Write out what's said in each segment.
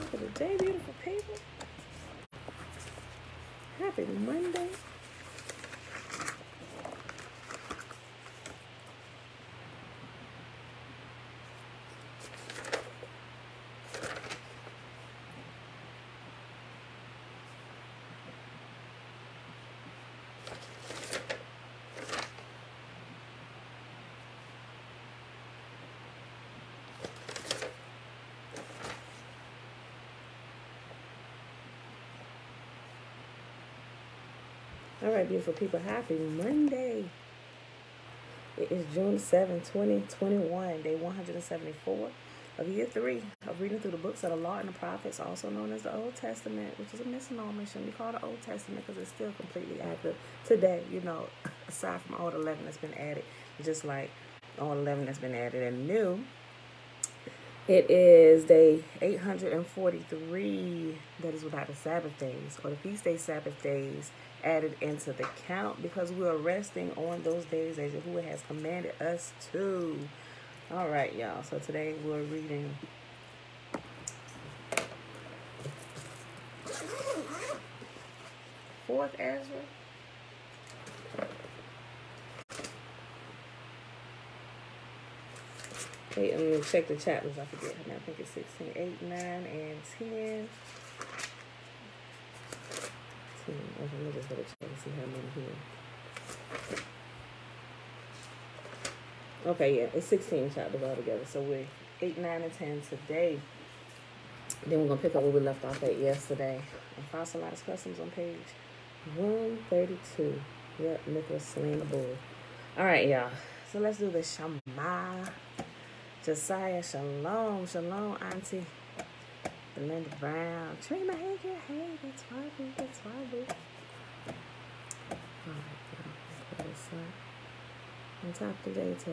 top of the day, beautiful people. Happy Monday. All right, beautiful people, happy Monday. It is June 7, 2021, day 174 of year 3 of reading through the books of the law and the prophets, also known as the Old Testament, which is a misnomer. It shouldn't be called the Old Testament because it's still completely active today, you know, aside from all the 11 that's been added, just like all 11 that's been added and new. It is day 843 that is without the Sabbath days or the feast day Sabbath days added into the count because we are resting on those days as Yahuwah has commanded us to. All right, y'all. So today we're reading Fourth Ezra. Wait, I'm going to check the chapters. I forget. I think it's 16, 8, 9, and 10. Okay, let me just double check and see how many here. Okay, yeah, it's 16 chapters altogether. So we're 8, 9, and 10 today. Then we're going to pick up where we left off at yesterday. Fossilized Customs on page 132. Yep, Nicholas slain the bull. All right, y'all. So let's do the Shema. Josiah, shalom, shalom, Auntie. Belinda Brown, Trina, hey, that's Harvey, that's Harvey. All right, put this up. On top of the day to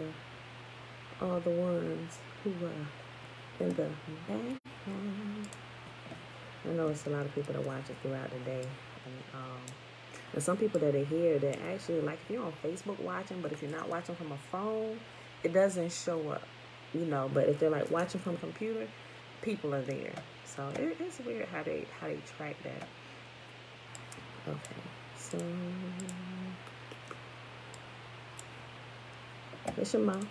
all the ones who were in the background. I know it's a lot of people that watch it throughout the day. And some people that are here that actually, like if you're on Facebook watching, but if you're not watching from a phone, it doesn't show up, you know. But if they're like watching from a computer, people are there. So it's weird how they track that. Okay, so the Shema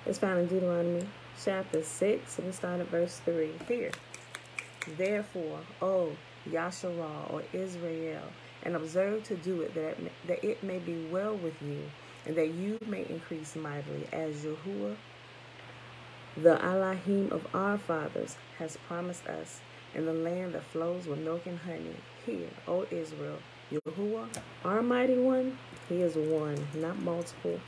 is found in Deuteronomy chapter 6, and we start at verse 3 here. Therefore, O Yasharah or Israel, and observe to do it that it may be well with you, and that you may increase mightily, as Yahuwah, the Elohim of our fathers, has promised us, in the land that flows with milk and honey. Hear, O Israel, Yahuwah, our mighty one, he is one, not multiple,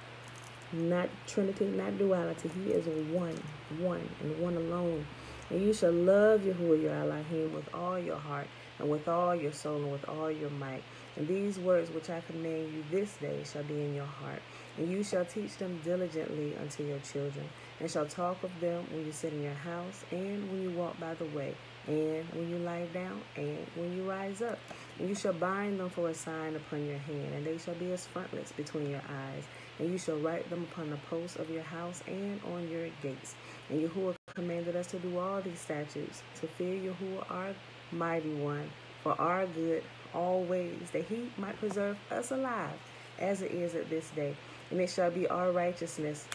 not trinity, not duality. He is one, and one alone. And you shall love Yahuwah your Elohim with all your heart, and with all your soul, and with all your might. And these words which I command you this day shall be in your heart, and you shall teach them diligently unto your children, and shall talk of them when you sit in your house, and when you walk by the way, and when you lie down, and when you rise up. And you shall bind them for a sign upon your hand, and they shall be as frontlets between your eyes. And you shall write them upon the posts of your house and on your gates. And Yahuwah commanded us to do all these statutes, to fear Yahuwah our mighty one, for our good always, that he might preserve us alive, as it is at this day. And it shall be our righteousness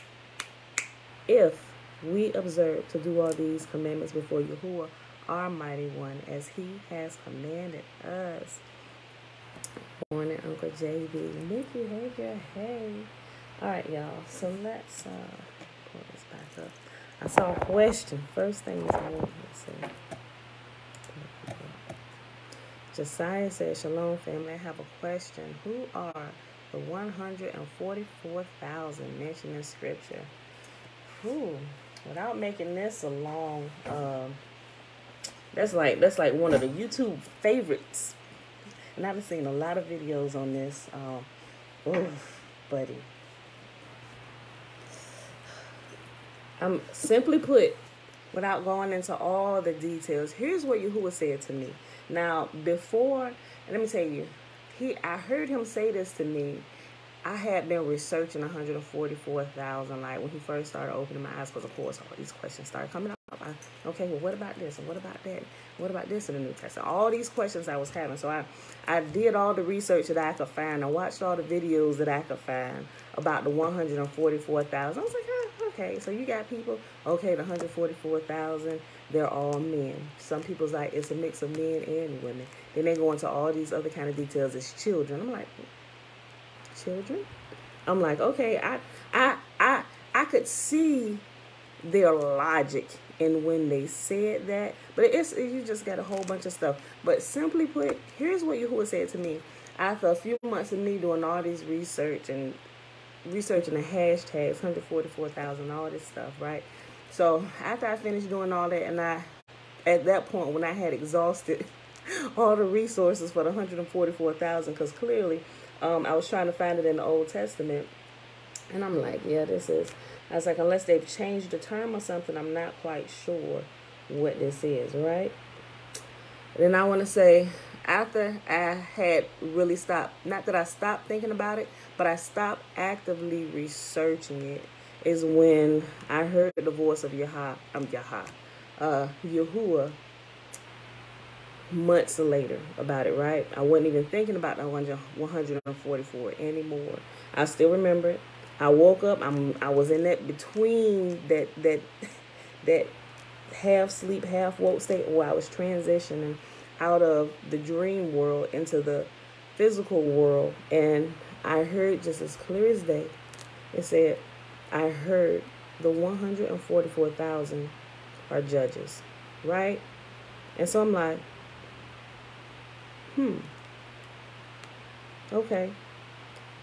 if we observe to do all these commandments before Yahuwah our mighty one, as he has commanded us. Morning, Uncle JB. Nikki, hey girl, hey. All right, y'all. So let's pull this back up. I saw a question. First thing this morning. Let's see. Josiah said, Shalom, family. I have a question. Who are the 144,000 mentioned in Scripture? Without making this a long, that's like one of the YouTube favorites. And I've seen a lot of videos on this. Buddy. Simply put, without going into all the details, here's what Yahuwah said to me. Now, before, and let me tell you, I heard him say this to me. I had been researching 144,000, like when he first started opening my eyes, because of course all these questions started coming up Okay, well, what about this? And what about that? What about this in the New Testament? All these questions I was having. So I did all the research that I could find. I watched all the videos that I could find about the 144,000. I was like, okay, so you got people, okay, the 144,000, they're all men. Some people's like, it's a mix of men and women. Then they go into all these other kind of details. It's children. I'm like, children? I'm like, okay, I could see their logic in when they said that, but you just got a whole bunch of stuff. But simply put, here's what Yahuwah said to me after a few months of me doing all this research and researching the hashtags, 144,000, all this stuff, right? So after I finished doing all that, and at that point when I had exhausted all the resources for the 144,000, because clearly I was trying to find it in the Old Testament, and I'm like, yeah, I was like, unless they've changed the term or something, I'm not quite sure what this is, right? Then I want to say, after I had really stopped, not that I stopped thinking about it, but I stopped actively researching it, is when I heard the voice of Yahuwah months later about it, right? I wasn't even thinking about the 144 anymore. I still remember it. I woke up, I was in that between that half sleep, half woke state where I was transitioning out of the dream world into the physical world, and I heard just as clear as day, it said, I heard the 144,000 are judges, right? And so I'm like, okay.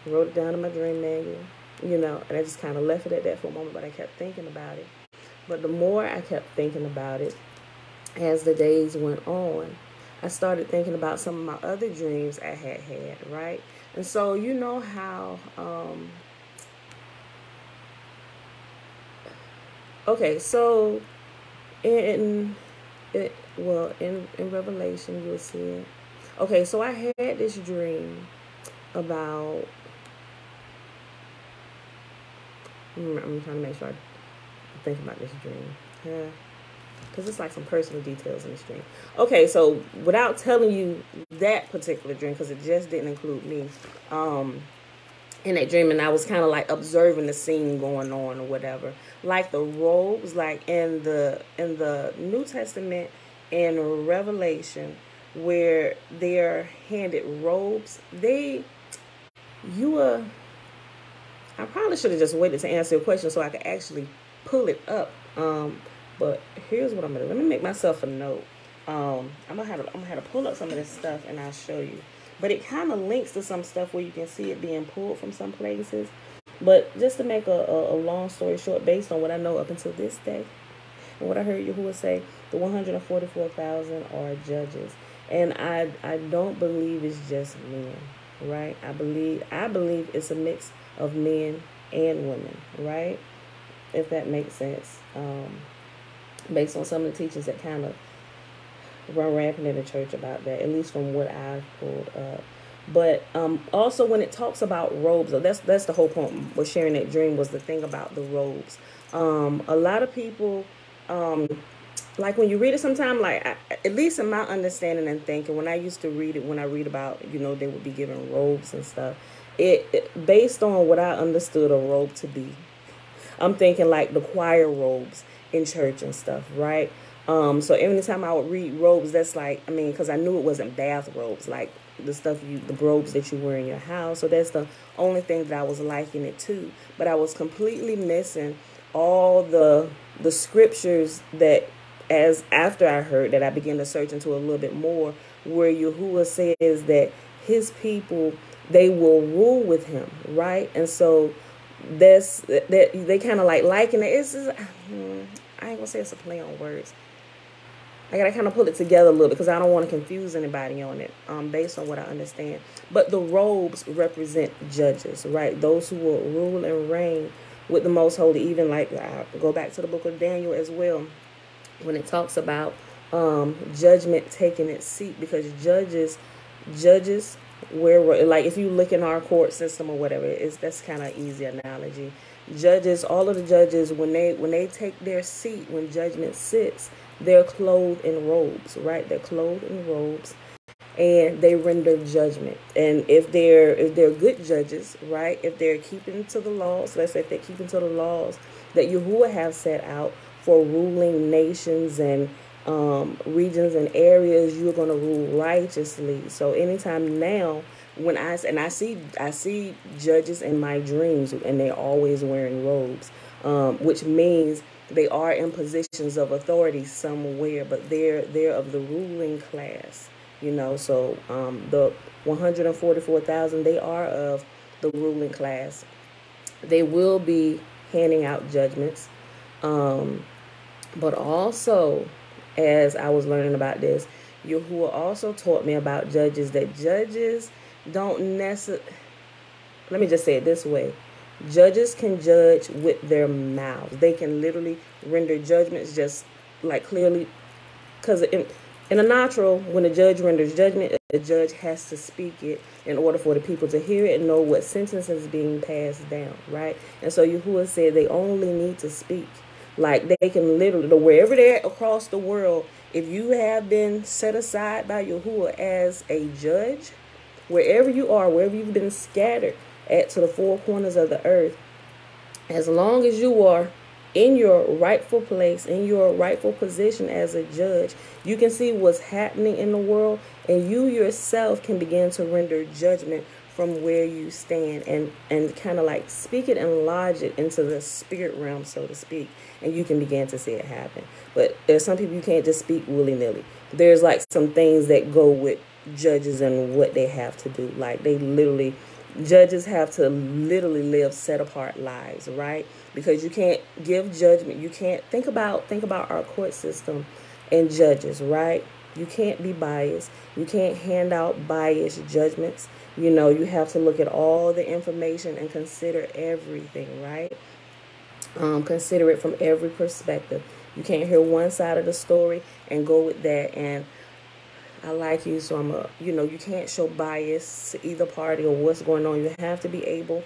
Wrote it down in my dream manual, and I just kind of left it at that for a moment, but I kept thinking about it. But the more I kept thinking about it, as the days went on, I started thinking about some of my other dreams I had, right? And so you know how, okay, so in Revelation, you'll see it. Okay, so I had this dream about, I'm trying to make sure I think about this dream. Because it's like some personal details in this dream. Okay, so without telling you that particular dream, because it just didn't include me in that dream, and I was kind of like observing the scene going on or whatever. Like the robes, like in the New Testament and Revelation, where they're handed robes, I probably should have just waited to answer your question so I could actually pull it up. But here's what I'm gonna do. Let me make myself a note. I'm gonna have to pull up some of this stuff and I'll show you. But it kind of links to some stuff where you can see it being pulled from some places. But just to make a long story short, based on what I know up until this day, and what I heard Yahuwah say, the 144,000 are judges. And I don't believe it's just men, right? I believe it's a mix of men and women, right? If that makes sense. Based on some of the teachings that kind of run rampant in the church about that, at least from what I've pulled up. But also when it talks about robes, that's the whole point with sharing that dream, was the thing about the robes. A lot of people, like when you read it sometimes, like at least in my understanding and thinking, when I used to read it, when I read about, they would be given robes and stuff, it based on what I understood a robe to be, I'm thinking like the choir robes in church and stuff, right? So every time I would read robes, that's like, because I knew it wasn't bath robes, like the robes that you wear in your house. So that's the only thing that I was liking it to. But I was completely missing all the scriptures that, as after I heard that, I began to search into a little bit more, where Yahuwah says that his people, they will rule with him, right? And so that they kind of like liken it. I ain't gonna say it's a play on words. I gotta kind of pull it together a little bit because I don't want to confuse anybody on it, based on what I understand. But the robes represent judges, right? Those who will rule and reign with the Most Holy. Even like, I go back to the book of Daniel as well, when it talks about judgment taking its seat, because judges, where, like if you look in our court system or whatever, that's kind of easy analogy. Judges, all of the judges, when they take their seat, when judgment sits, they're clothed in robes, right? They're clothed in robes, and they render judgment. And if they're good judges, right? If they're keeping to the laws, let's say if they're keeping to the laws that Yahuwah have set out for ruling nations and regions and areas, you're going to rule righteously. So anytime now, when I see judges in my dreams, and they're always wearing robes, which means they are in positions of authority somewhere, but they're of the ruling class, you know. So the 144,000, they are of the ruling class. They will be handing out judgments, but also, as I was learning about this, Yahuwah also taught me about judges, that judges don't necessarily, let me just say it this way, judges can judge with their mouths. They can literally render judgments just like clearly, because in a natural, when a judge renders judgment, a judge has to speak it in order for the people to hear it and know what sentence is being passed down, right? And so Yahuwah said they only need to speak. Like, they can literally, wherever they're at across the world, if you have been set aside by Yahuwah as a judge, wherever you are, wherever you've been scattered at to the four corners of the earth, as long as you are in your rightful place, in your rightful position as a judge, you can see what's happening in the world, and you yourself can begin to render judgment from where you stand, and kind of like speak it and lodge it into the spirit realm, so to speak, and you can begin to see it happen. But there's some people you can't just speak willy-nilly. There's like some things that go with judges and what they have to do. Like, judges have to literally live set apart lives, right? Because you can't give judgment. You can't think about our court system and judges, right? You can't be biased. You can't hand out biased judgments. You know, you have to look at all the information and consider everything, right? Consider it from every perspective. You can't hear one side of the story and go with that. And I like you, so you can't show bias to either party or what's going on. You have to be able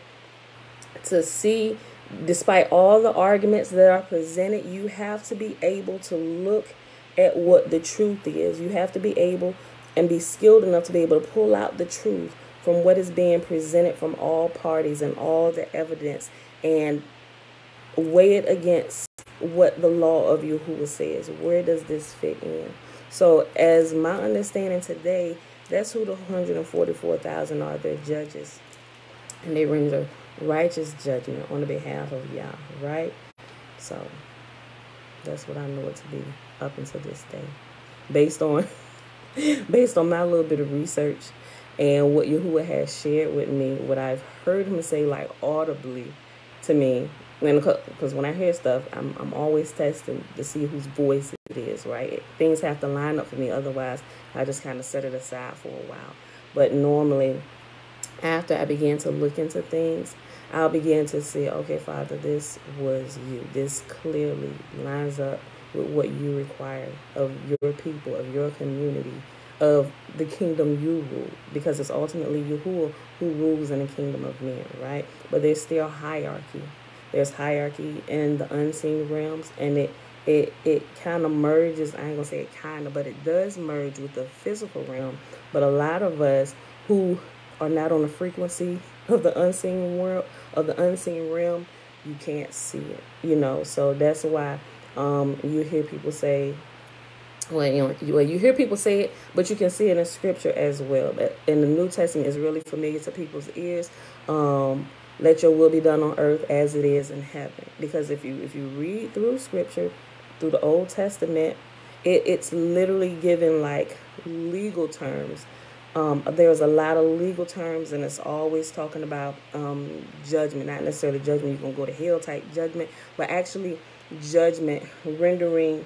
to see, despite all the arguments that are presented, you have to be able to look at what the truth is. You have to be able and be skilled enough to be able to pull out the truth from what is being presented from all parties and all the evidence, and weigh it against what the law of Yahuwah says. Where does this fit in? So as my understanding today, that's who the 144,000 are. They're judges, and they render righteous judgment on the behalf of Yah, right? So that's what I know it to be up until this day, based on my little bit of research and what Yahuwah has shared with me, what I've heard him say like audibly to me. Because when I hear stuff, I'm always testing to see whose voice it is, right? Things have to line up for me, otherwise I just kind of set it aside for a while. But normally, after I begin to look into things, I'll begin to see, okay, Father, this was you. This clearly lines up with what you require of your people, of your community, of the kingdom you rule, because it's ultimately Yahuwah who rules in the kingdom of men, right? But there's still hierarchy. There's hierarchy in the unseen realms, and it kind of merges. I ain't gonna say it kind of, but it does merge with the physical realm. But a lot of us who are not on the frequency of the unseen world, of the unseen realm, you can't see it, you know. So that's why you hear people say, you hear people say it, but you can see it in scripture as well. But in the New Testament, is really familiar to people's ears. Let your will be done on earth as it is in heaven. Because if you read through scripture, through the Old Testament, it's literally given like legal terms. There's a lot of legal terms, and it's always talking about judgment, not necessarily judgment, you're going to go to hell type judgment, but actually judgment, rendering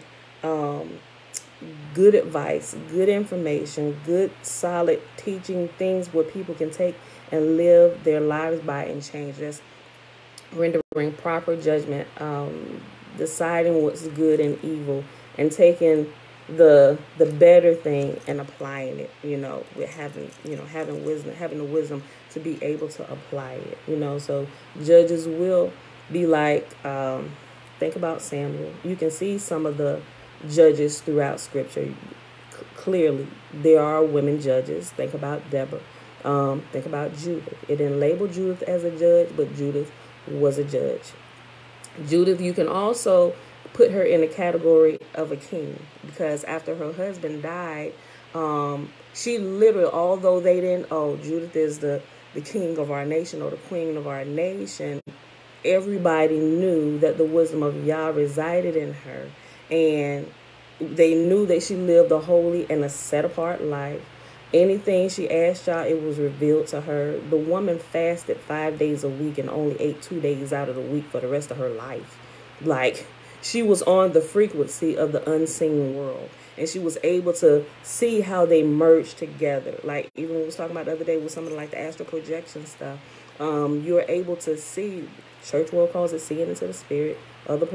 good advice, good information, good solid teaching, things where people can take and live their lives by and change. That's rendering proper judgment, deciding what's good and evil, and taking the better thing and applying it, with having wisdom, having the wisdom to be able to apply it, So judges will be like, think about Samuel. You can see some of the judges throughout Scripture. Clearly, there are women judges. Think about Deborah. Think about Judith. It didn't label Judith as a judge, but Judith was a judge. Judith, you can also put her in the category of a king, because after her husband died, she literally, although they didn't, Judith is the king of our nation or the queen of our nation, everybody knew that the wisdom of Yah resided in her, and they knew that she lived a holy and a set-apart life. Anything she asked Yah, it was revealed to her. The woman fasted 5 days a week and only ate 2 days out of the week for the rest of her life. Like, she was on the frequency of the unseen world, and she was able to see how they merged together. Like, even when we was talking about the other day with some of like the astral projection stuff, you're able to see. Church world calls it seeing into the spirit. Other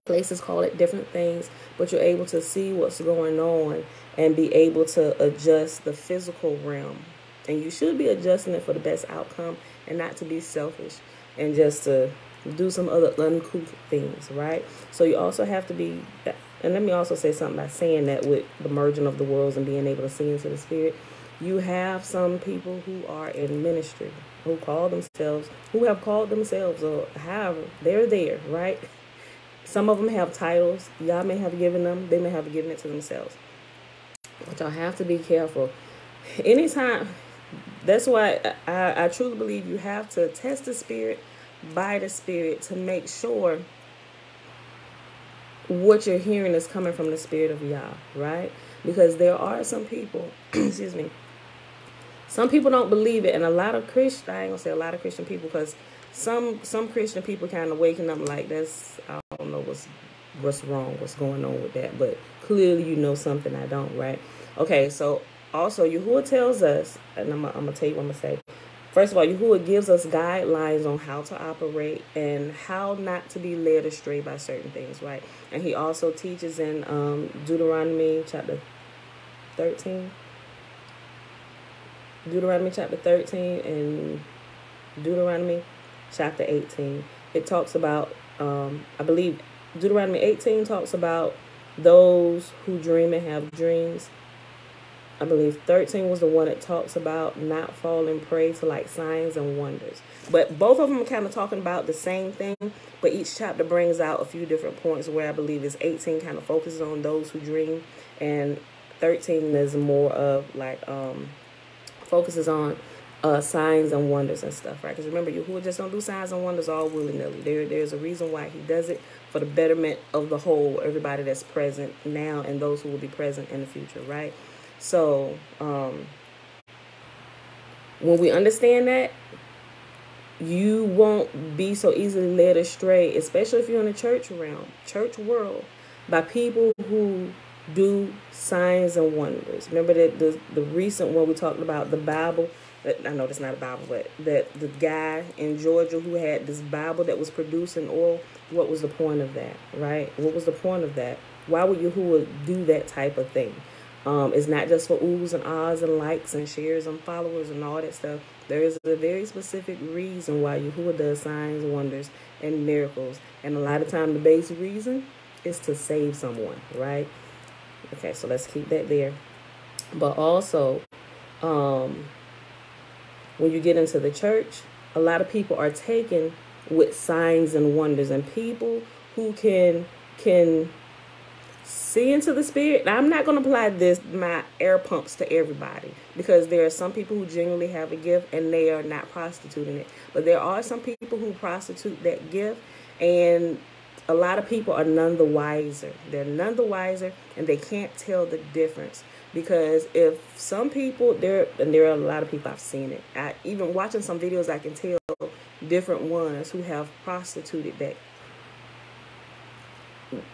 places call it different things, but you're able to see what's going on and be able to adjust the physical realm. And you should be adjusting it for the best outcome and not to be selfish and just to do some other uncouth things, right? So you also have to be, and let me also say something by saying that with the merging of the worlds and being able to see into the spirit, you have some people who are in ministry, who have called themselves, or however, they're there, right? Some of them have titles. Y'all may have given them. They may have given it to themselves. But y'all have to be careful. Anytime, that's why I truly believe you have to test the spirit by the spirit to make sure what you're hearing is coming from the spirit of Yah, right? Because there are some people, excuse me, some people don't believe it, and a lot of Christian, I ain't gonna say a lot of Christian people, because some Christian people kind of waking up like, that's, I don't know what's wrong, what's going on with that, but clearly you know something I don't, right? Okay, so also Yahuwah tells us, and I'm gonna tell you what I'm gonna say. First of all, Yahuwah gives us guidelines on how to operate and how not to be led astray by certain things, right? And he also teaches in Deuteronomy chapter 13. Deuteronomy chapter 13 and Deuteronomy chapter 18. It talks about, I believe Deuteronomy 18 talks about those who dream and have dreams. I believe 13 was the one that talks about not falling prey to like signs and wonders. But both of them are kind of talking about the same thing, but each chapter brings out a few different points, where I believe is 18 kind of focuses on those who dream, and 13 is more of like focuses on signs and wonders and stuff, right? Because remember, Yahuwah just don't do signs and wonders all willy-nilly. There's a reason why he does it, for the betterment of the whole, everybody that's present now and those who will be present in the future, right? So when we understand that, you won't be so easily led astray, especially if you're in the church realm, church world, by people who do signs and wonders. Remember that the recent one we talked about, the Bible, I know that's not a Bible, but that the guy in Georgia who had this Bible that was producing oil, what was the point of that, right? What was the point of that? Why would Yahuwah do that type of thing? It's not just for oohs and ahs and likes and shares and followers and all that stuff. There is a very specific reason why Yahuwah does signs, wonders, and miracles. And a lot of time the base reason is to save someone, right? Okay, so let's keep that there. But also, when you get into the church, a lot of people are taken with signs and wonders, and people who can see into the spirit. Now, I'm not going to apply my air pumps to everybody, because there are some people who genuinely have a gift and they are not prostituting it. But there are some people who prostitute that gift, and a lot of people are none the wiser. They're none the wiser, and they can't tell the difference. Because if some people, and there are a lot of people, I've seen it. Even watching some videos, I can tell different ones who have prostituted that.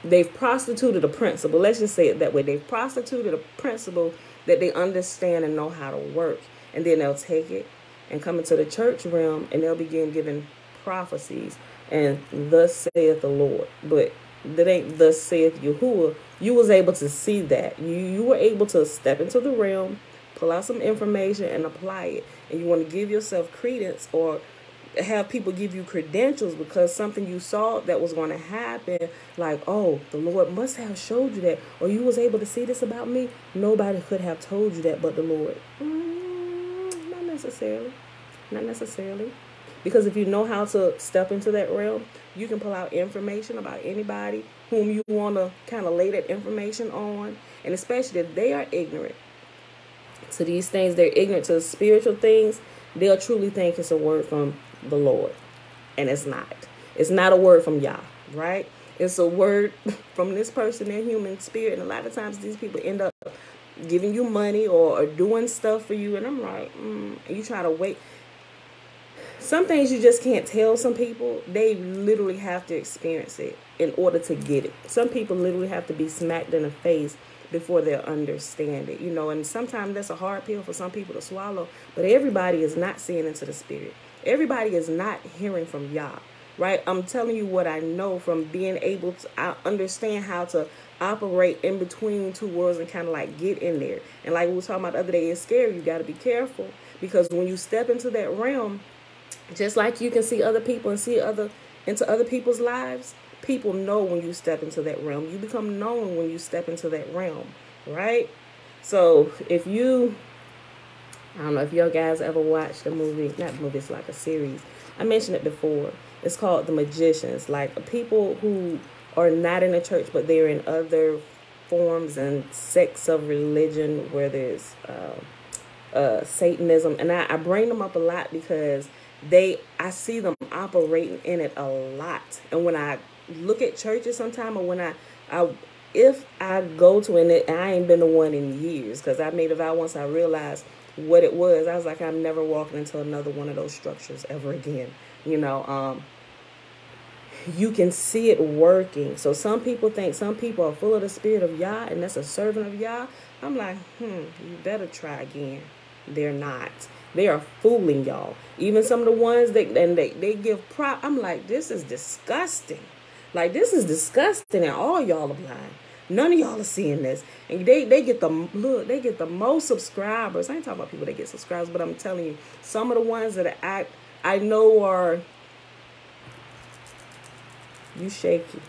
They've prostituted a principle. Let's just say it that way. They've prostituted a principle that they understand and know how to work. And then they'll take it and come into the church realm, and they'll begin giving prophecies. And thus saith the Lord. But that ain't thus saith Yahuwah. You was able to see that. You were able to step into the realm, pull out some information and apply it. And you want to give yourself credence or have people give you credentials because something you saw that was going to happen, like, oh, the Lord must have showed you that, or you was able to see this about me. Nobody could have told you that but the Lord. Not necessarily. Not necessarily. Because if you know how to step into that realm, you can pull out information about anybody whom you want to kind of lay that information on. And especially if they are ignorant to these things, they're ignorant to spiritual things, they'll truly think it's a word from the Lord. And it's not. It's not a word from Yah, right? It's a word from this person, their human spirit. And a lot of times these people end up giving you money or doing stuff for you. And I'm like, and you try to wait. Some things you just can't tell some people. They literally have to experience it in order to get it. Some people literally have to be smacked in the face before they'll understand it, you know. And sometimes that's a hard pill for some people to swallow. But everybody is not seeing into the spirit. Everybody is not hearing from Yah, right? I'm telling you what I know from being able to understand how to operate in between two worlds and kind of like get in there. And like we were talking about the other day, it's scary. You got to be careful because when you step into that realm, just like you can see other people and see into other people's lives, people know when you step into that realm. You become known when you step into that realm, right? So if you, I don't know if y'all guys ever watched a movie, not a movie, it's like a series. I mentioned it before. It's called The Magicians. Like people who are not in the church, but they're in other forms and sects of religion where there's Satanism. And I bring them up a lot because I see them operating in it a lot. And when I look at churches sometime, or when if I go to it, and I ain't been to one in years, because I made a vow once I realized what it was. I was like, I'm never walking into another one of those structures ever again. You know, you can see it working. So some people think some people are full of the spirit of Yah, and that's a servant of Yah. I'm like, you better try again. They're not. They are fooling y'all. Even some of the ones they give prop. I'm like, this is disgusting. Like, this is disgusting, and all y'all are blind. None of y'all are seeing this. And they get the most subscribers. I ain't talking about people that get subscribers, but I'm telling you, some of the ones that I know are, you shaky.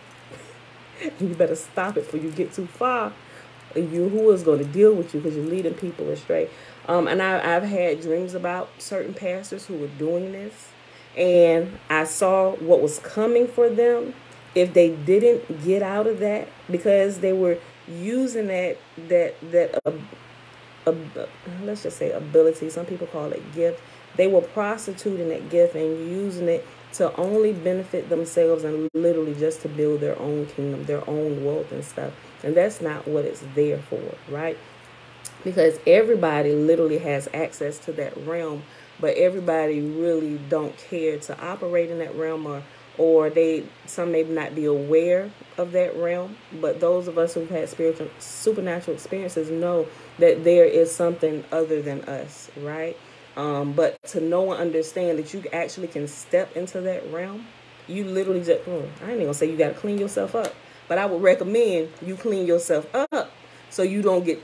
You better stop it before you get too far. Who is going to deal with you because you're leading people astray. And I've had dreams about certain pastors who were doing this, and I saw what was coming for them if they didn't get out of that, because they were using that let's just say ability. Some people call it gift. They were prostituting that gift and using it to only benefit themselves and literally just to build their own kingdom, their own wealth and stuff. And that's not what it's there for, right? Because everybody literally has access to that realm, but everybody really don't care to operate in that realm, or some may not be aware of that realm. But those of us who've had supernatural experiences know that there is something other than us, right? But to know and understand that you actually can step into that realm, you literally just, I ain't even gonna say you got to clean yourself up, but I would recommend you clean yourself up so you don't get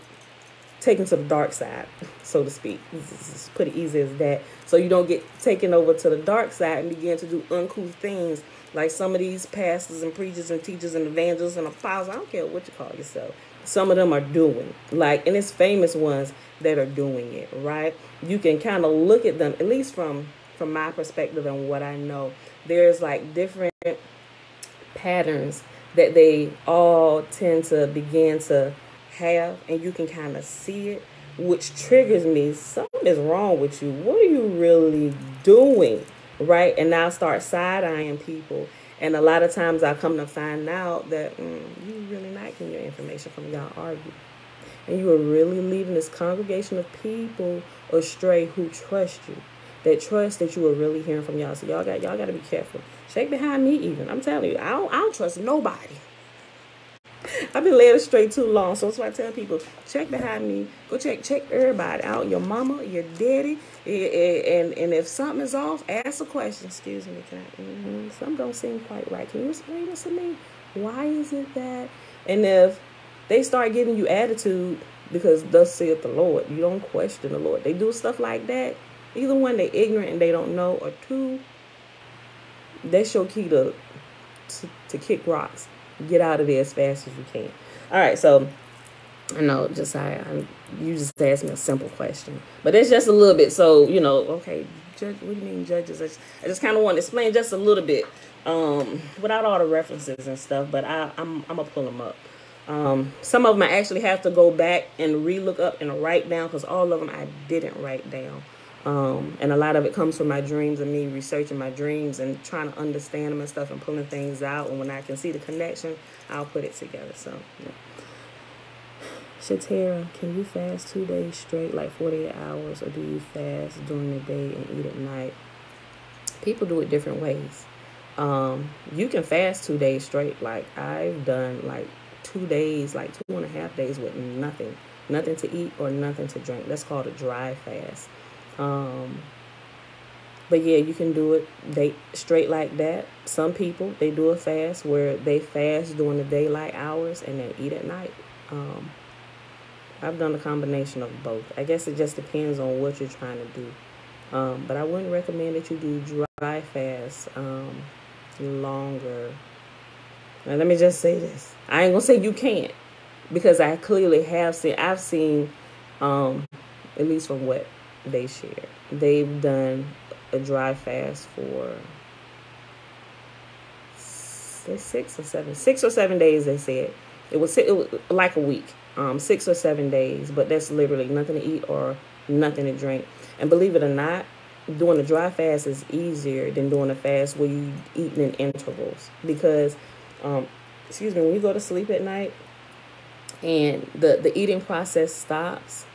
taken to the dark side, so to speak. It's pretty easy as that. So you don't get taken over to the dark side and begin to do uncouth things like some of these pastors and preachers and teachers and evangelists and apostles, I don't care what you call yourself, some of them are doing. Like, and it's famous ones that are doing it, right? You can kind of look at them, at least from my perspective and what I know. There's like different patterns that they all tend to begin to have, and you can kind of see it, which triggers me. Something is wrong with you. What are you really doing, right? And now I start side-eyeing people, and a lot of times I come to find out that you really not getting your information from y'all, are you? And you are really leading this congregation of people astray who trust you, that trust that you are really hearing from y'all. So y'all got to be careful. Check behind me even. I'm telling you, I don't trust nobody. I've been led astray too long, so that's why I tell people, check behind me. Go check everybody out. Your mama, your daddy, and if something is off, ask a question. Excuse me, something don't seem quite right. Can you explain this to me? Why is it that? And if they start giving you attitude because thus saith the Lord, you don't question the Lord. They do stuff like that. Either one, they're ignorant and they don't know, or two, That's your key to kick rocks. Get out of there as fast as you can. All right, so I know you just asked me a simple question, but it's just a little bit. So okay, what do you mean judges? I just kind of want to explain just a little bit, without all the references and stuff. But I'm gonna pull them up. Some of them I actually have to go back and re-look up and write down, because all of them I didn't write down. And a lot of it comes from my dreams and me researching my dreams and trying to understand them and stuff and pulling things out. And when I can see the connection, I'll put it together. So, yeah. Shatera, can you fast 2 days straight, like 48 hours, or do you fast during the day and eat at night? People do it different ways. You can fast 2 days straight. Like I've done like 2 days, like 2.5 days with nothing to eat or nothing to drink. That's called a dry fast. But yeah, you can do it straight like that. Some people, they do a fast where they fast during the daylight hours and then eat at night. I've done a combination of both. I guess it just depends on what you're trying to do. But I wouldn't recommend that you do dry fast longer. Now, let me just say this. I ain't gonna say you can't, because I clearly have seen. I've seen, at least from what they share, they've done a dry fast for 6 or 7 days. They said it was like a week, 6 or 7 days, but that's literally nothing to eat or nothing to drink. And believe it or not, doing a dry fast is easier than doing a fast where you eat in intervals, because when you go to sleep at night and the eating process stops,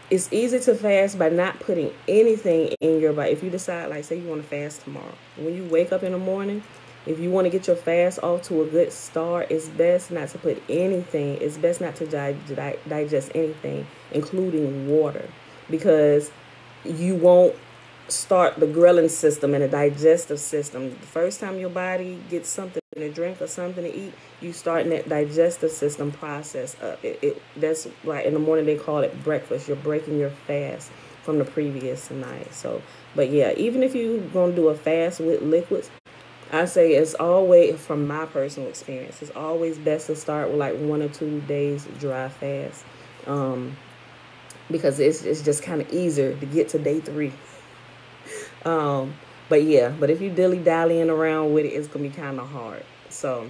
it's easy to fast by not putting anything in your body. If you decide, like, say you want to fast tomorrow, when you wake up in the morning, if you want to get your fast off to a good start, it's best not to put anything. It's best not to digest anything, including water, because you won't start the ghrelin system and the digestive system. The first time your body gets something to drink or something to eat, you start that digestive system process up. That's why in the morning they call it breakfast. You're breaking your fast from the previous night. So, but yeah, even if you're going to do a fast with liquids, I say it's always, from my personal experience, it's always best to start with like 1 or 2 days dry fast, because it's just kind of easier to get to day 3. But if you dilly-dallying around with it, it's going to be kind of hard. So,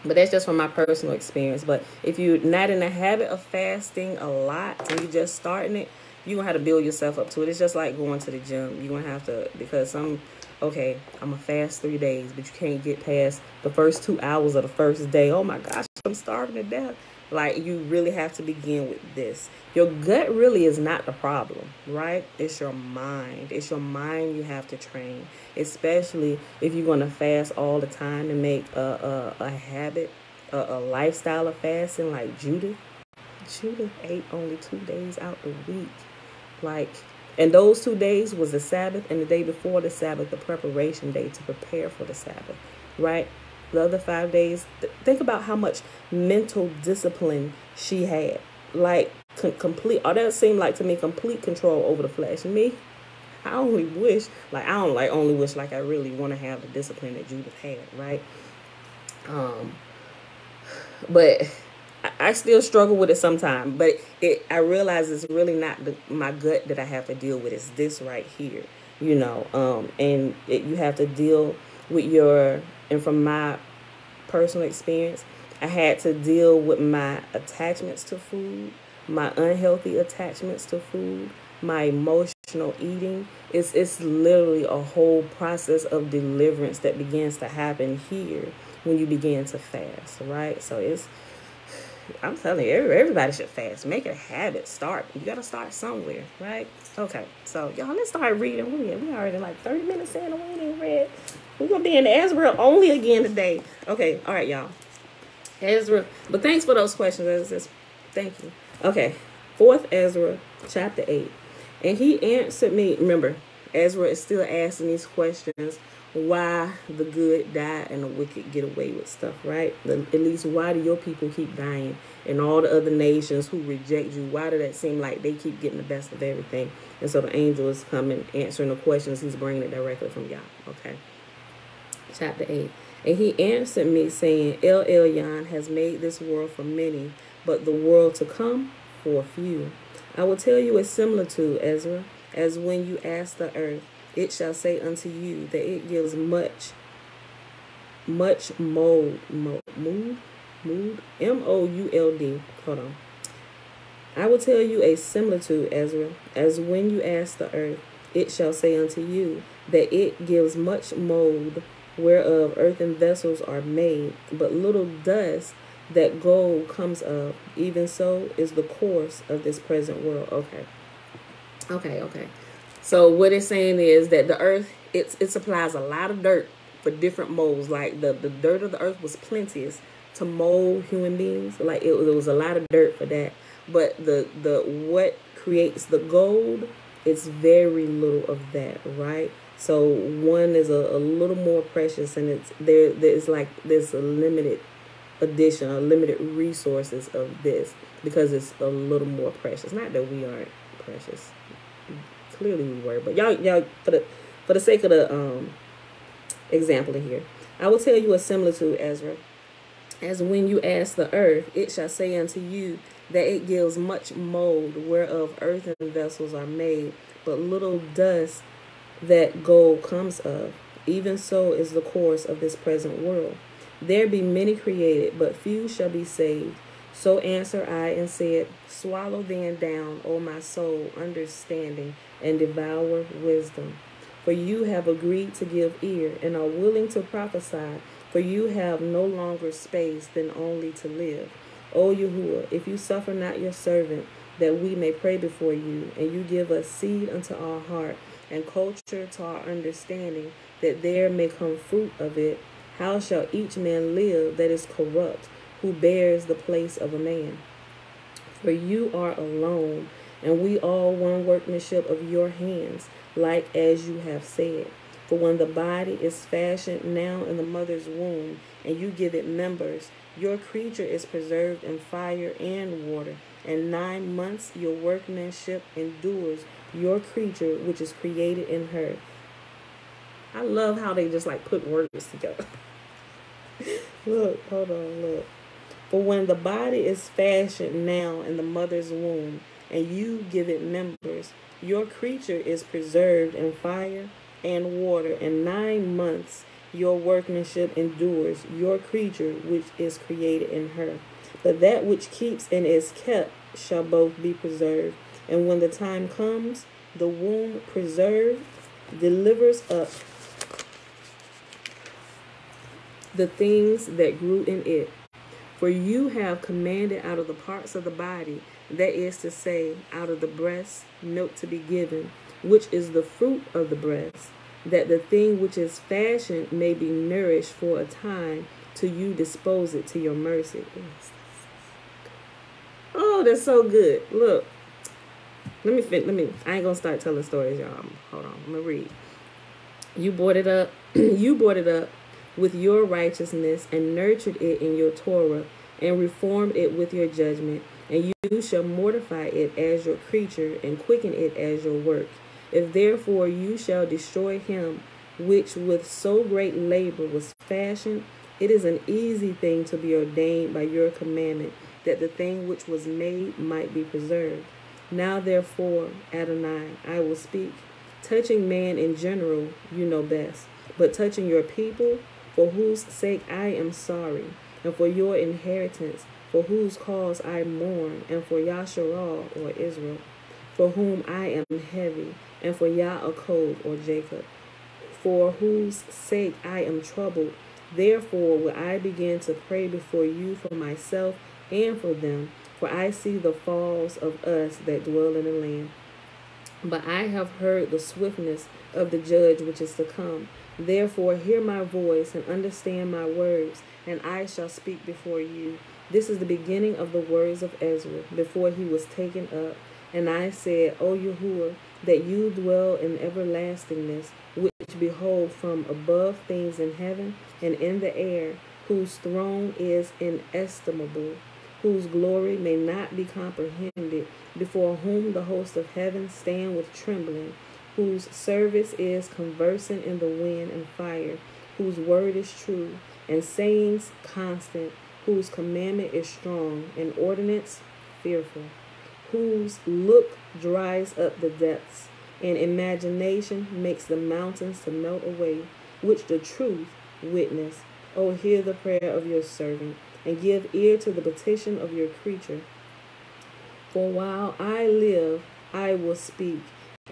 but that's just from my personal experience. But if you're not in the habit of fasting a lot and you're just starting it, you're going to have to build yourself up to it. It's just like going to the gym. You're going to have to, because I'm going to fast 3 days, but you can't get past the first 2 hours of the first day. Oh my gosh, I'm starving to death. Like, you really have to begin with this. Your gut really is not the problem, right? It's your mind. It's your mind you have to train, especially if you're going to fast all the time and make a habit, a lifestyle of fasting, like Judith. Judith ate only 2 days out the week. Like, and those 2 days was the Sabbath, and the day before the Sabbath, the preparation day to prepare for the Sabbath, right? The other 5 days, think about how much mental discipline she had. Like, complete, or that seemed like to me, complete control over the flesh. And me, I only wish, like, I really want to have the discipline that Judith had, right? But I still struggle with it sometimes. But I realize it's really not my gut that I have to deal with. It's this right here, and you have to deal with and from my personal experience, I had to deal with my attachments to food, my unhealthy attachments to food, my emotional eating. It's literally a whole process of deliverance that begins to happen here when you begin to fast, right? So I'm telling you, everybody should fast. Make it a habit. Start. You got to start somewhere, right? Okay, so y'all, let's start reading. We already like 30 minutes in and we ain't even read. We're going to be in Ezra only again today. Okay, all right, y'all. Ezra. But thanks for those questions. Thank you. Okay, 4th Ezra, chapter 8. And he answered me. Remember, Ezra is still asking these questions why the good die and the wicked get away with stuff, right? At least why do your people keep dying? And all the other nations who reject you, why does that seem like they keep getting the best of everything? And so the angel is coming, answering the questions. He's bringing it directly from Yah. Okay. Chapter 8. And he answered me, saying, El Elyon has made this world for many, but the world to come for few. I will tell you a similitude, Ezra, as when you ask the earth, it shall say unto you that it gives much mold, M-O-U-L-D. Hold on. I will tell you a similitude, Ezra, as when you ask the earth, it shall say unto you that it gives much mold, whereof earthen vessels are made, but little dust that gold comes of. Even so is the course of this present world. Okay. So what it's saying is that the earth, it supplies a lot of dirt for different molds. Like the dirt of the earth was plenteous to mold human beings. Like there was a lot of dirt for that. But the what creates the gold, it's very little of that, right? So one is a little more precious, and there's a limited addition, a limited resources of this because it's a little more precious. Not that we aren't precious. Clearly we were, but y'all for the sake of the example here, I will tell you a similitude, Ezra, as when you ask the earth, it shall say unto you that it gives much mold, whereof earthen vessels are made, but little dust that gold comes of. Even so is the course of this present world. There be many created, but few shall be saved. So answered I and said, swallow then down, O my soul, understanding, and devour wisdom. For you have agreed to give ear, and are willing to prophesy, for you have no longer space than only to live. O Yahuwah, if you suffer not your servant, that we may pray before you, and you give us seed unto our heart, and culture to our understanding, that there may come fruit of it, how shall each man live that is corrupt, who bears the place of a man? For you are alone, and we all one workmanship of your hands, like as you have said. For when the body is fashioned now in the mother's womb, and you give it members, your creature is preserved in fire and water, and 9 months your workmanship endures, your creature which is created in her. I love how they just put words together. Look. For when the body is fashioned now in the mother's womb, and you give it members, your creature is preserved in fire and water, and 9 months your workmanship endures, your creature which is created in her. But that which keeps and is kept shall both be preserved. And when the time comes, the womb preserved delivers up the things that grew in it. For you have commanded out of the parts of the body, that is to say, out of the breast, milk to be given, which is the fruit of the breast, that the thing which is fashioned may be nourished for a time, till you dispose it to your mercy. Oh, that's so good. Look. Let me. I ain't gonna start telling stories, y'all. Hold on. I'm gonna read. You brought it up. You brought it up with your righteousness, and nurtured it in your Torah, and reformed it with your judgment. And you shall mortify it as your creature, and quicken it as your work. If therefore you shall destroy him which with so great labor was fashioned, it is an easy thing to be ordained by your commandment, that the thing which was made might be preserved. Now therefore, Adonai, I will speak. Touching man in general, you know best. But touching your people, for whose sake I am sorry, and for your inheritance, for whose cause I mourn, and for Yasharah, or Israel, for whom I am heavy, and for Yaakov, or Jacob, for whose sake I am troubled. Therefore will I begin to pray before you for myself and for them, for I see the falls of us that dwell in the land. But I have heard the swiftness of the judge which is to come. Therefore hear my voice and understand my words, and I shall speak before you. This is the beginning of the words of Ezra, before he was taken up. And I said, O Yahuwah, that you dwell in everlastingness, which which behold from above things in heaven and in the air, whose throne is inestimable, whose glory may not be comprehended, before whom the hosts of heaven stand with trembling, whose service is conversing in the wind and fire, whose word is true, and sayings constant, whose commandment is strong, and ordinance fearful, whose look dries up the depths, and imagination makes the mountains to melt away, which the truth witness. O hear the prayer of your servant, and give ear to the petition of your creature. For while I live, I will speak,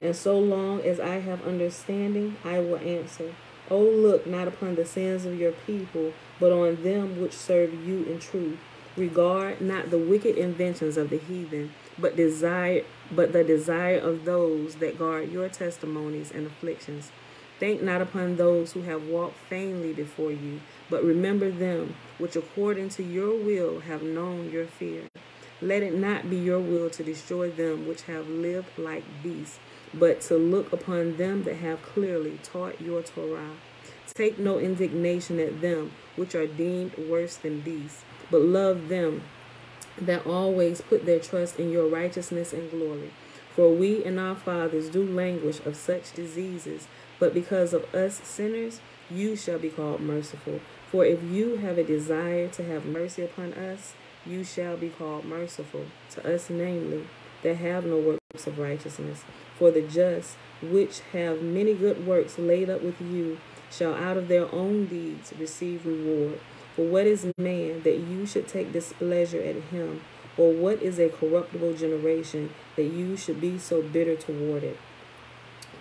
and so long as I have understanding, I will answer. O look not upon the sins of your people, but on them which serve you in truth. Regard not the wicked inventions of the heathen, but the desire of those that guard your testimonies and afflictions. Think not upon those who have walked vainly before you, but remember them which according to your will have known your fear. Let it not be your will to destroy them which have lived like beasts, but to look upon them that have clearly taught your Torah. Take no indignation at them which are deemed worse than beasts, but love them that always put their trust in your righteousness and glory. For we and our fathers do languish of such diseases, but because of us sinners, you shall be called merciful. For if you have a desire to have mercy upon us, you shall be called merciful to us, namely, that have no works of righteousness. For the just, which have many good works laid up with you, shall out of their own deeds receive reward. For what is man that you should take displeasure at him? Or what is a corruptible generation that you should be so bitter toward it?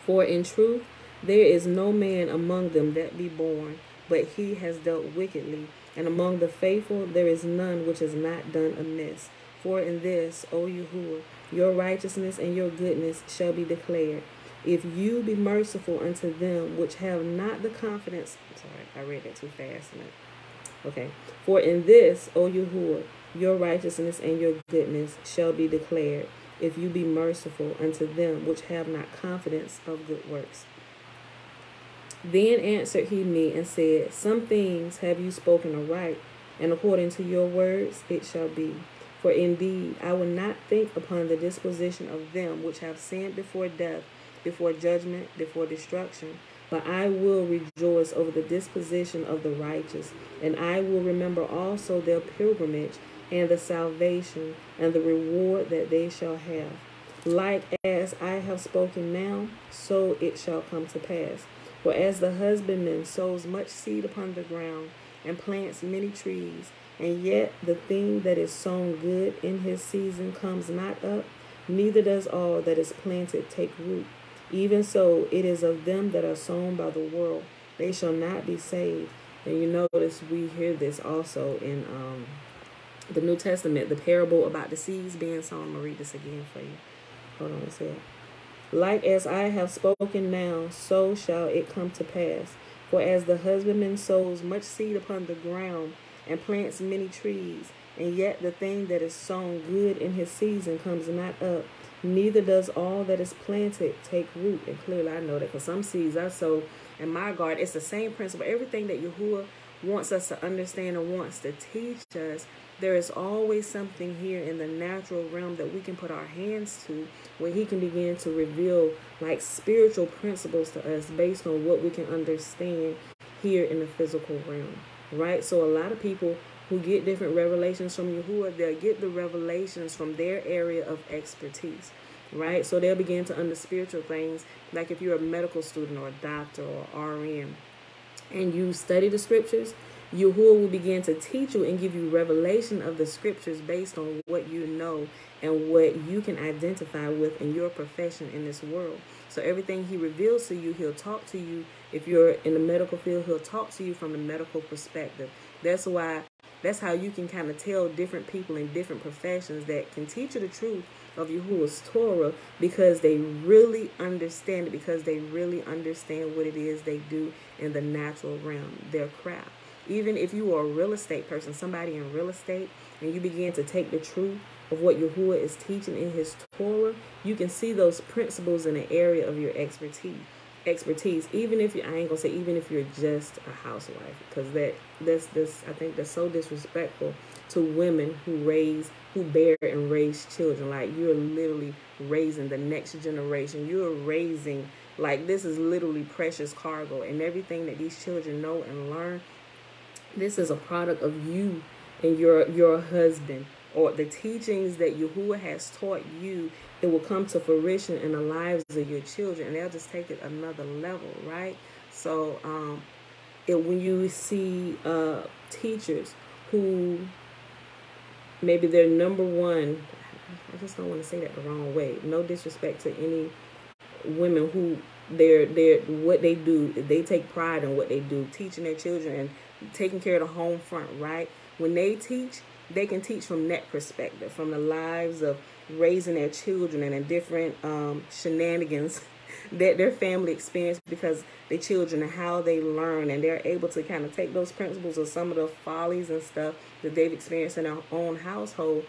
For in truth there is no man among them that be born, but he has dealt wickedly. And among the faithful there is none which has not done amiss. For in this, O Yahuwah, your righteousness and your goodness shall be declared. If you be merciful unto them which have not the confidence. Sorry, I read that too fast. Okay. For in this, O Yahuwah, your righteousness and your goodness shall be declared, if you be merciful unto them which have not confidence of good works. Then answered he me and said, Some things have you spoken aright, and according to your words it shall be. For indeed I will not think upon the disposition of them which have sinned before death, before judgment, before destruction, but I will rejoice over the disposition of the righteous, and I will remember also their pilgrimage, and the salvation, and the reward that they shall have. Like as I have spoken now, so it shall come to pass. For as the husbandman sows much seed upon the ground, and plants many trees, and yet the thing that is sown good in his season comes not up, neither does all that is planted take root. Even so it is of them that are sown by the world, they shall not be saved. And you notice we hear this also in the New Testament, the parable about the seeds being sown. I'm going to read this again for you. Hold on a second. Like as I have spoken now, so shall it come to pass. For as the husbandman sows much seed upon the ground, and plants many trees, and yet the thing that is sown good in his season comes not up, neither does all that is planted take root. And clearly I know that because some seeds I sow in my garden, it's the same principle. Everything that Yahuwah wants us to understand and wants to teach us, there is always something here in the natural realm that we can put our hands to, where he can begin to reveal like spiritual principles to us based on what we can understand here in the physical realm, right? So a lot of people who get different revelations from Yahuwah, they'll get the revelations from their area of expertise, right? So they'll begin to understand spiritual things, like if you're a medical student or a doctor or RN, and you study the scriptures, Yahuwah will begin to teach you and give you revelation of the scriptures based on what you know and what you can identify with in your profession in this world. So everything he reveals to you, he'll talk to you. If you're in the medical field, he'll talk to you from the medical perspective. That's how you can kind of tell different people in different professions that can teach you the truth of Yahuwah's Torah, because they really understand it, because they really understand what it is they do in the natural realm, their craft. Even if you are a real estate person, somebody in real estate, and you begin to take the truth of what Yahuwah is teaching in his Torah, you can see those principles in the area of your expertise. expertise, even if I ain't gonna say even if you're just a housewife, because I think that's so disrespectful to women who bear and raise children. Like, you're literally raising the next generation. You're raising, like, this is literally precious cargo, and everything that these children know and learn, this is a product of you and your husband, or the teachings that Yahuwah has taught you. It will come to fruition in the lives of your children, and they'll just take it another level, right? So when you see teachers who maybe they're number one, I just don't want to say that the wrong way. No disrespect to any women who they're what they do, they take pride in what they do, teaching their children and taking care of the home front, right? When they teach, they can teach from that perspective, from the lives of raising their children and the different shenanigans that their family experience because their children and how they learn, and they're able to kind of take those principles of some of the follies and stuff that they've experienced in their own household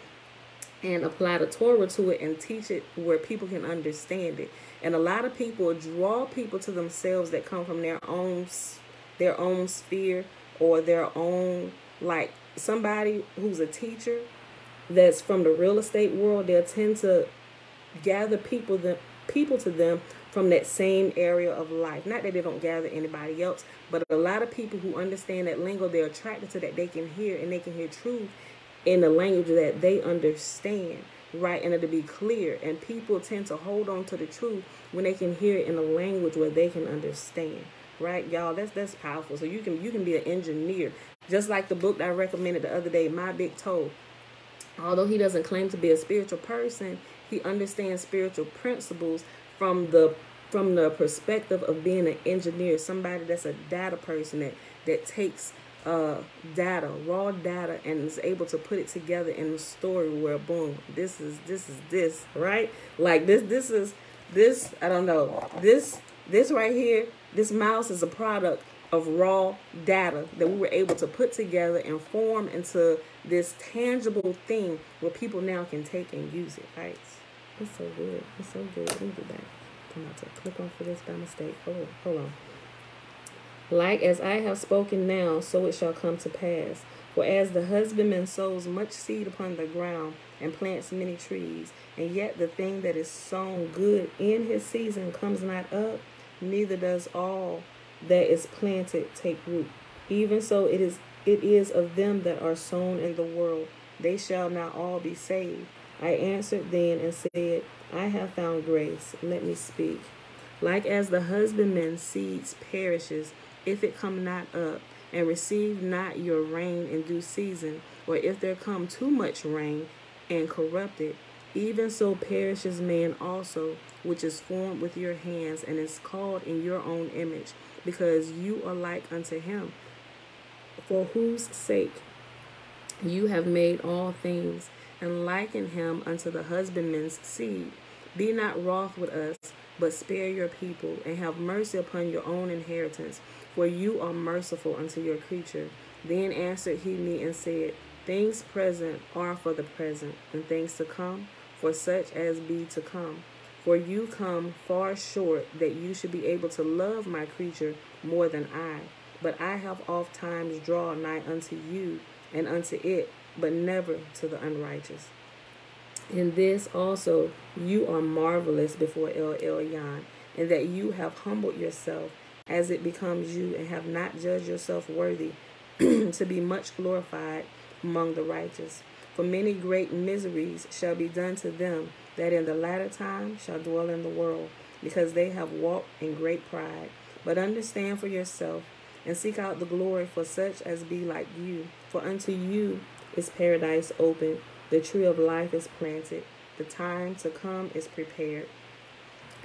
and apply the Torah to it and teach it where people can understand it. And a lot of people draw people to themselves that come from their own sphere, or their own, like somebody who's a teacher that's from the real estate world. They'll tend to gather people to them from that same area of life. Not that they don't gather anybody else, but a lot of people who understand that lingo, they're attracted to that. They can hear, and they can hear truth in the language that they understand, right? And it'll be clear. And people tend to hold on to the truth when they can hear it in a language where they can understand, right? Y'all, that's powerful. So you can be an engineer. Just like the book that I recommended the other day, My Big Toe. Although he doesn't claim to be a spiritual person, he understands spiritual principles from the perspective of being an engineer, somebody that's a data person that takes data, raw data, and is able to put it together in a story where boom, this is this, right? Like this is I don't know, this right here, this mouse is a product of raw data that we were able to put together and form into this tangible thing where people now can take and use it, right? It's so good. It's so good. Let me do that. I'm about to click on for this by mistake. Oh, hold on. Like as I have spoken now, so it shall come to pass. For as the husbandman sows much seed upon the ground and plants many trees, and yet the thing that is sown good in his season comes not up, neither does all that is planted take root. Even so it is of them that are sown in the world. They shall not all be saved. I answered then and said, I have found grace. Let me speak. Like as the husbandman's seeds perishes, if it come not up, and receive not your rain in due season, or if there come too much rain and corrupt it, even so perishes man also, which is formed with your hands, and is called in your own image, because you are like unto him, for whose sake you have made all things, and liken him unto the husbandman's seed. Be not wroth with us, but spare your people, and have mercy upon your own inheritance, for you are merciful unto your creature. Then answered he me and said, things present are for the present, and things to come for such as be to come. For you come far short that you should be able to love my creature more than I. But I have oft times drawn nigh unto you and unto it, but never to the unrighteous. In this also you are marvelous before El Elyon, and that you have humbled yourself as it becomes you, and have not judged yourself worthy to be much glorified among the righteous. For many great miseries shall be done to them that in the latter time shall dwell in the world, because they have walked in great pride. But understand for yourself, and seek out the glory for such as be like you. For unto you is paradise open, the tree of life is planted, the time to come is prepared.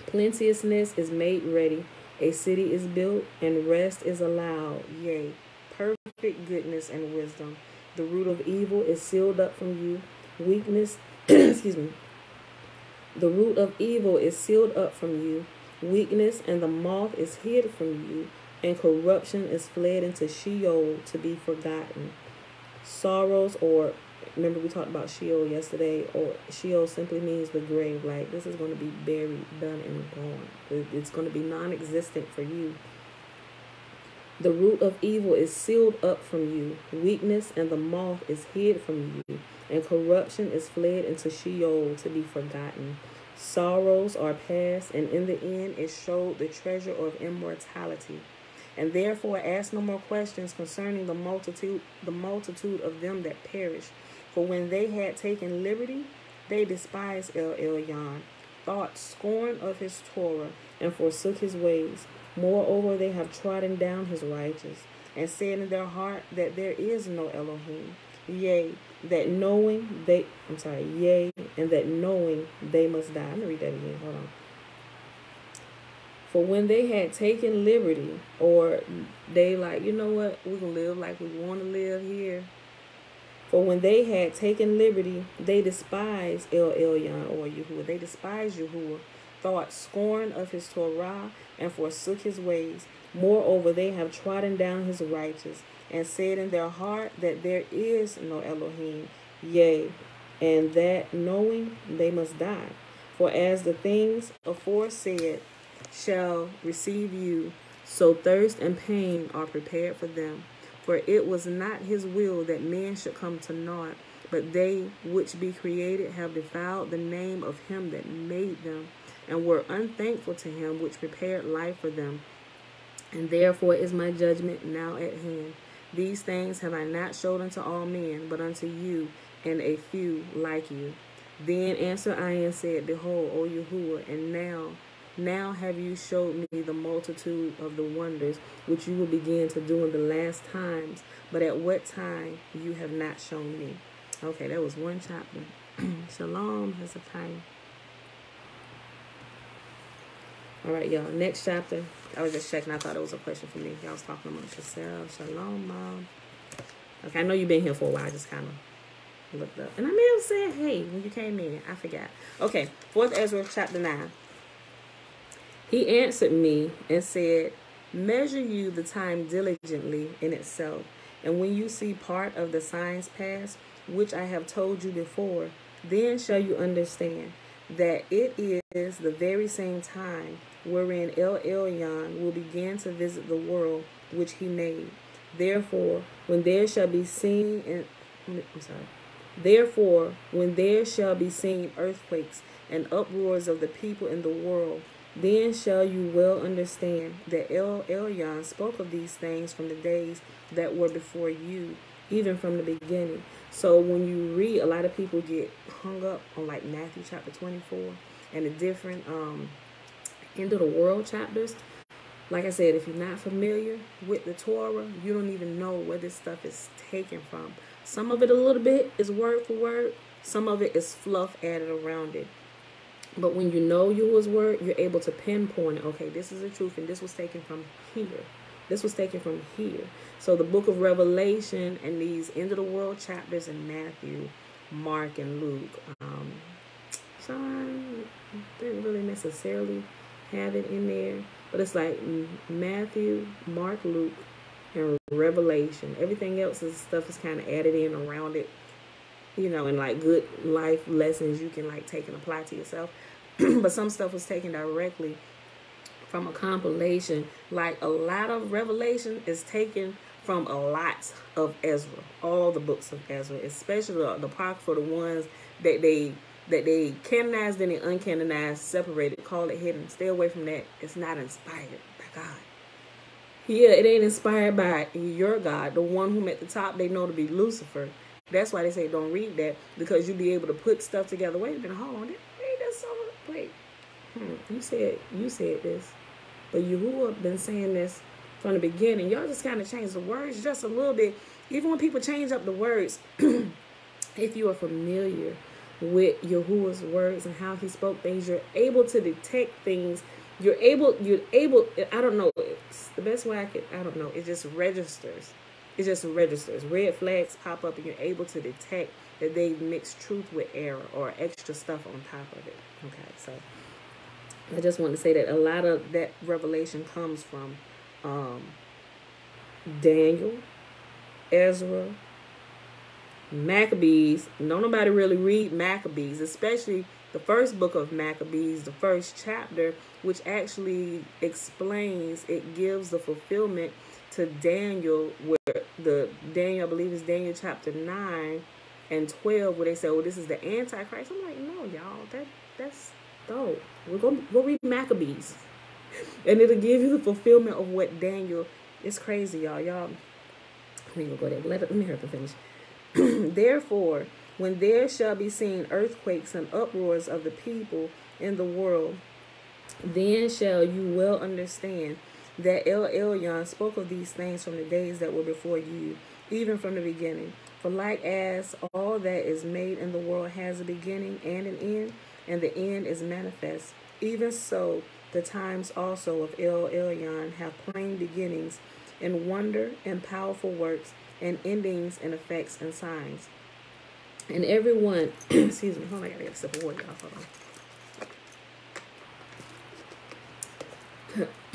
Plenteousness is made ready, a city is built, and rest is allowed, yea, perfect goodness and wisdom. The root of evil is sealed up from you. Weakness, excuse me. The root of evil is sealed up from you. Weakness and the moth is hid from you, and corruption is fled into Sheol to be forgotten. Sorrows, or remember we talked about Sheol yesterday, or Sheol simply means the grave. Like, this is going to be buried, done, and gone. It's going to be non-existent for you. The root of evil is sealed up from you. Weakness and the moth is hid from you. And corruption is fled into Sheol to be forgotten. Sorrows are past, and in the end it showed the treasure of immortality. And therefore ask no more questions concerning the multitude of them that perish. For when they had taken liberty, they despised El Elyon, thought scorn of his Torah, and forsook his ways. Moreover, they have trodden down his righteous, and said in their heart that there is no Elohim. Yea, and that knowing they must die. I'm going to read that again. Hold on. For when they had taken liberty, or they like, you know what, we're going to live like we want to live here. For when they had taken liberty, they despised El Elyon, or Yahuwah. They despised Yahuwah, thought scorn of his Torah, and forsook his ways. Moreover, they have trodden down his righteous, and said in their heart that there is no Elohim. Yea, and that knowing they must die. For as the things aforesaid shall receive you, so thirst and pain are prepared for them. For it was not his will that men should come to naught, but they which be created have defiled the name of him that made them, and were unthankful to him which prepared life for them. And therefore is my judgment now at hand. These things have I not showed unto all men, but unto you, and a few like you. Then answered I and said, Behold, O Yahuwah, and now have you showed me the multitude of the wonders which you will begin to do in the last times, but at what time you have not shown me. Okay, that was one chapter. Shalom, Hezekiah. All right, y'all. Next chapter. I was just checking. I thought it was a question for me. Y'all was talking amongst yourselves. Shalom, Mom. Okay, I know you've been here for a while. I just kind of looked up. And I may have said, hey, when you came in. I forgot. Okay, 4th Ezra, chapter 9. He answered me and said, Measure you the time diligently in itself. And when you see part of the signs pass, which I have told you before, then shall you understand that it is the very same time wherein El Elyon will begin to visit the world which he made. Therefore, when there shall be seen earthquakes and uproars of the people in the world, then shall you well understand that El Elyon spoke of these things from the days that were before you, even from the beginning. So when you read, a lot of people get hung up on like Matthew chapter 24 and the different end of the world chapters. Like I said, if you're not familiar with the Torah, you don't even know where this stuff is taken from. Some of it a little bit is word for word. Some of it is fluff added around it. But when you know Yahuwah's word, you're able to pinpoint it. Okay, this is the truth, and this was taken from here. This was taken from here. So the book of Revelation and these end of the world chapters in Matthew, Mark, and Luke. John didn't really necessarily have it in there, but it's like Matthew, Mark, Luke, and Revelation. Everything else is stuff is kind of added in around it, you know, and like good life lessons you can like take and apply to yourself. But some stuff was taken directly from a compilation. Like a lot of Revelation is taken from a lot of Ezra, all the books of Ezra, especially the Apocrypha, the ones that they canonized and they uncanonized, separated, call it hidden. Stay away from that. It's not inspired by God. Yeah, it ain't inspired by your God, the one whom at the top they know to be Lucifer. That's why they say don't read that, because you'll be able to put stuff together. Wait a minute, hold on. Did I read that somewhere? Wait. You said this. But Yahuwah been saying this from the beginning. Y'all just kind of change the words just a little bit. Even when people change up the words, if you are familiar with Yahuwah's words and how he spoke things, you're able to detect things. You're able, I don't know, it's the best way I don't know, it just registers. It just registers. Red flags pop up and you're able to detect that they mix truth with error or extra stuff on top of it. Okay, so I just want to say that a lot of that revelation comes from Daniel, Ezra, Maccabees. No, nobody really read Maccabees, especially the first book of Maccabees, the first chapter, which actually explains, it gives the fulfillment to Daniel, where Daniel, I believe is Daniel chapter 9 and 12, where they say, oh, this is the Antichrist. I'm like, no, y'all, that's dope. We're going to go read Maccabees. And it'll give you the fulfillment of what Daniel is crazy, y'all. Y'all, we ain't gonna go there. Let me hurry up and finish. Therefore, when there shall be seen earthquakes and uproars of the people in the world, then shall you well understand that El Elyon spoke of these things from the days that were before you, even from the beginning. For like as all that is made in the world has a beginning and an end, and the end is manifest, even so the times also of El Elyon have plain beginnings in wonder and powerful works, and endings in effects and signs. And everyone, excuse me, hold on, I gotta get a sip of water, y'all,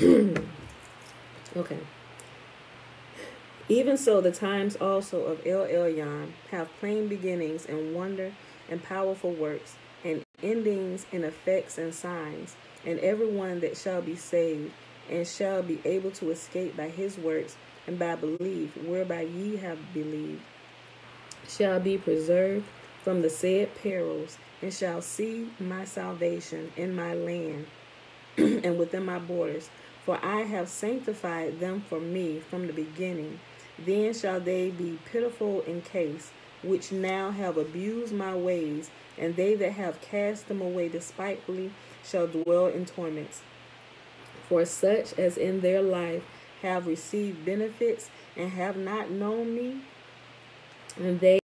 hold on. Okay. Even so, the times also of El Elyon have plain beginnings in wonder and powerful works, and endings in effects and signs. And everyone that shall be saved, and shall be able to escape by his works, and by belief, whereby ye have believed, shall be preserved from the said perils, and shall see my salvation in my land and within my borders. For I have sanctified them for me from the beginning. Then shall they be pitiful in case, which now have abused my ways, and they that have cast them away despitefully shall dwell in torments. For such as in their life have received benefits and have not known me, and they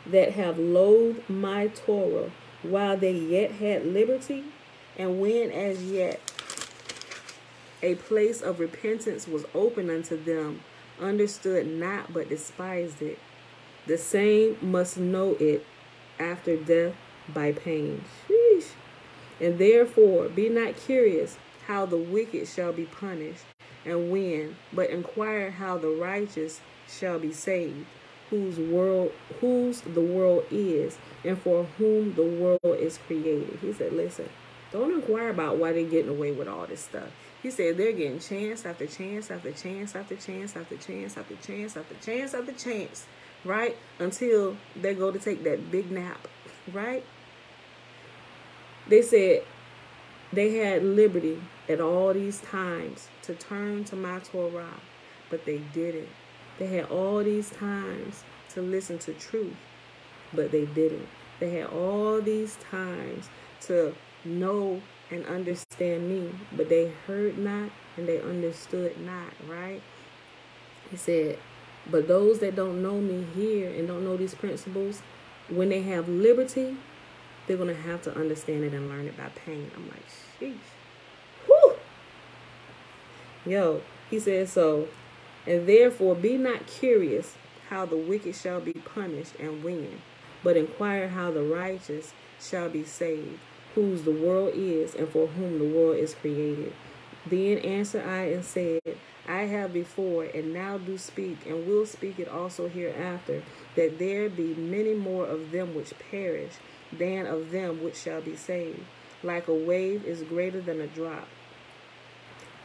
that have loathed my Torah while they yet had liberty, and when as yet a place of repentance was open unto them, understood not but despised it, the same must know it after death by pain. Sheesh. And therefore be not curious how the wicked shall be punished, and when, but inquire how the righteous shall be saved, whose the world is, and for whom the world is created. He said, listen, don't inquire about why they're getting away with all this stuff. He said they're getting chance after chance after chance after chance after chance after chance after chance after chance, right? Until they go to take that big nap, right? They said they had liberty at all these times to turn to my Torah, but they didn't. They had all these times to listen to truth, but they didn't. They had all these times to know and understand me, but they heard not and they understood not, right? He said, but those that don't know me here and don't know these principles, when they have liberty, they're going to have to understand it and learn it by pain. I'm like, sheesh. Whew. Yo, he said, so, and therefore be not curious how the wicked shall be punished and when, but inquire how the righteous shall be saved, whose the world is, and for whom the world is created. Then answered I and said, I have before, and now do speak, and will speak it also hereafter, that there be many more of them which perish than of them which shall be saved. Like a wave is greater than a drop.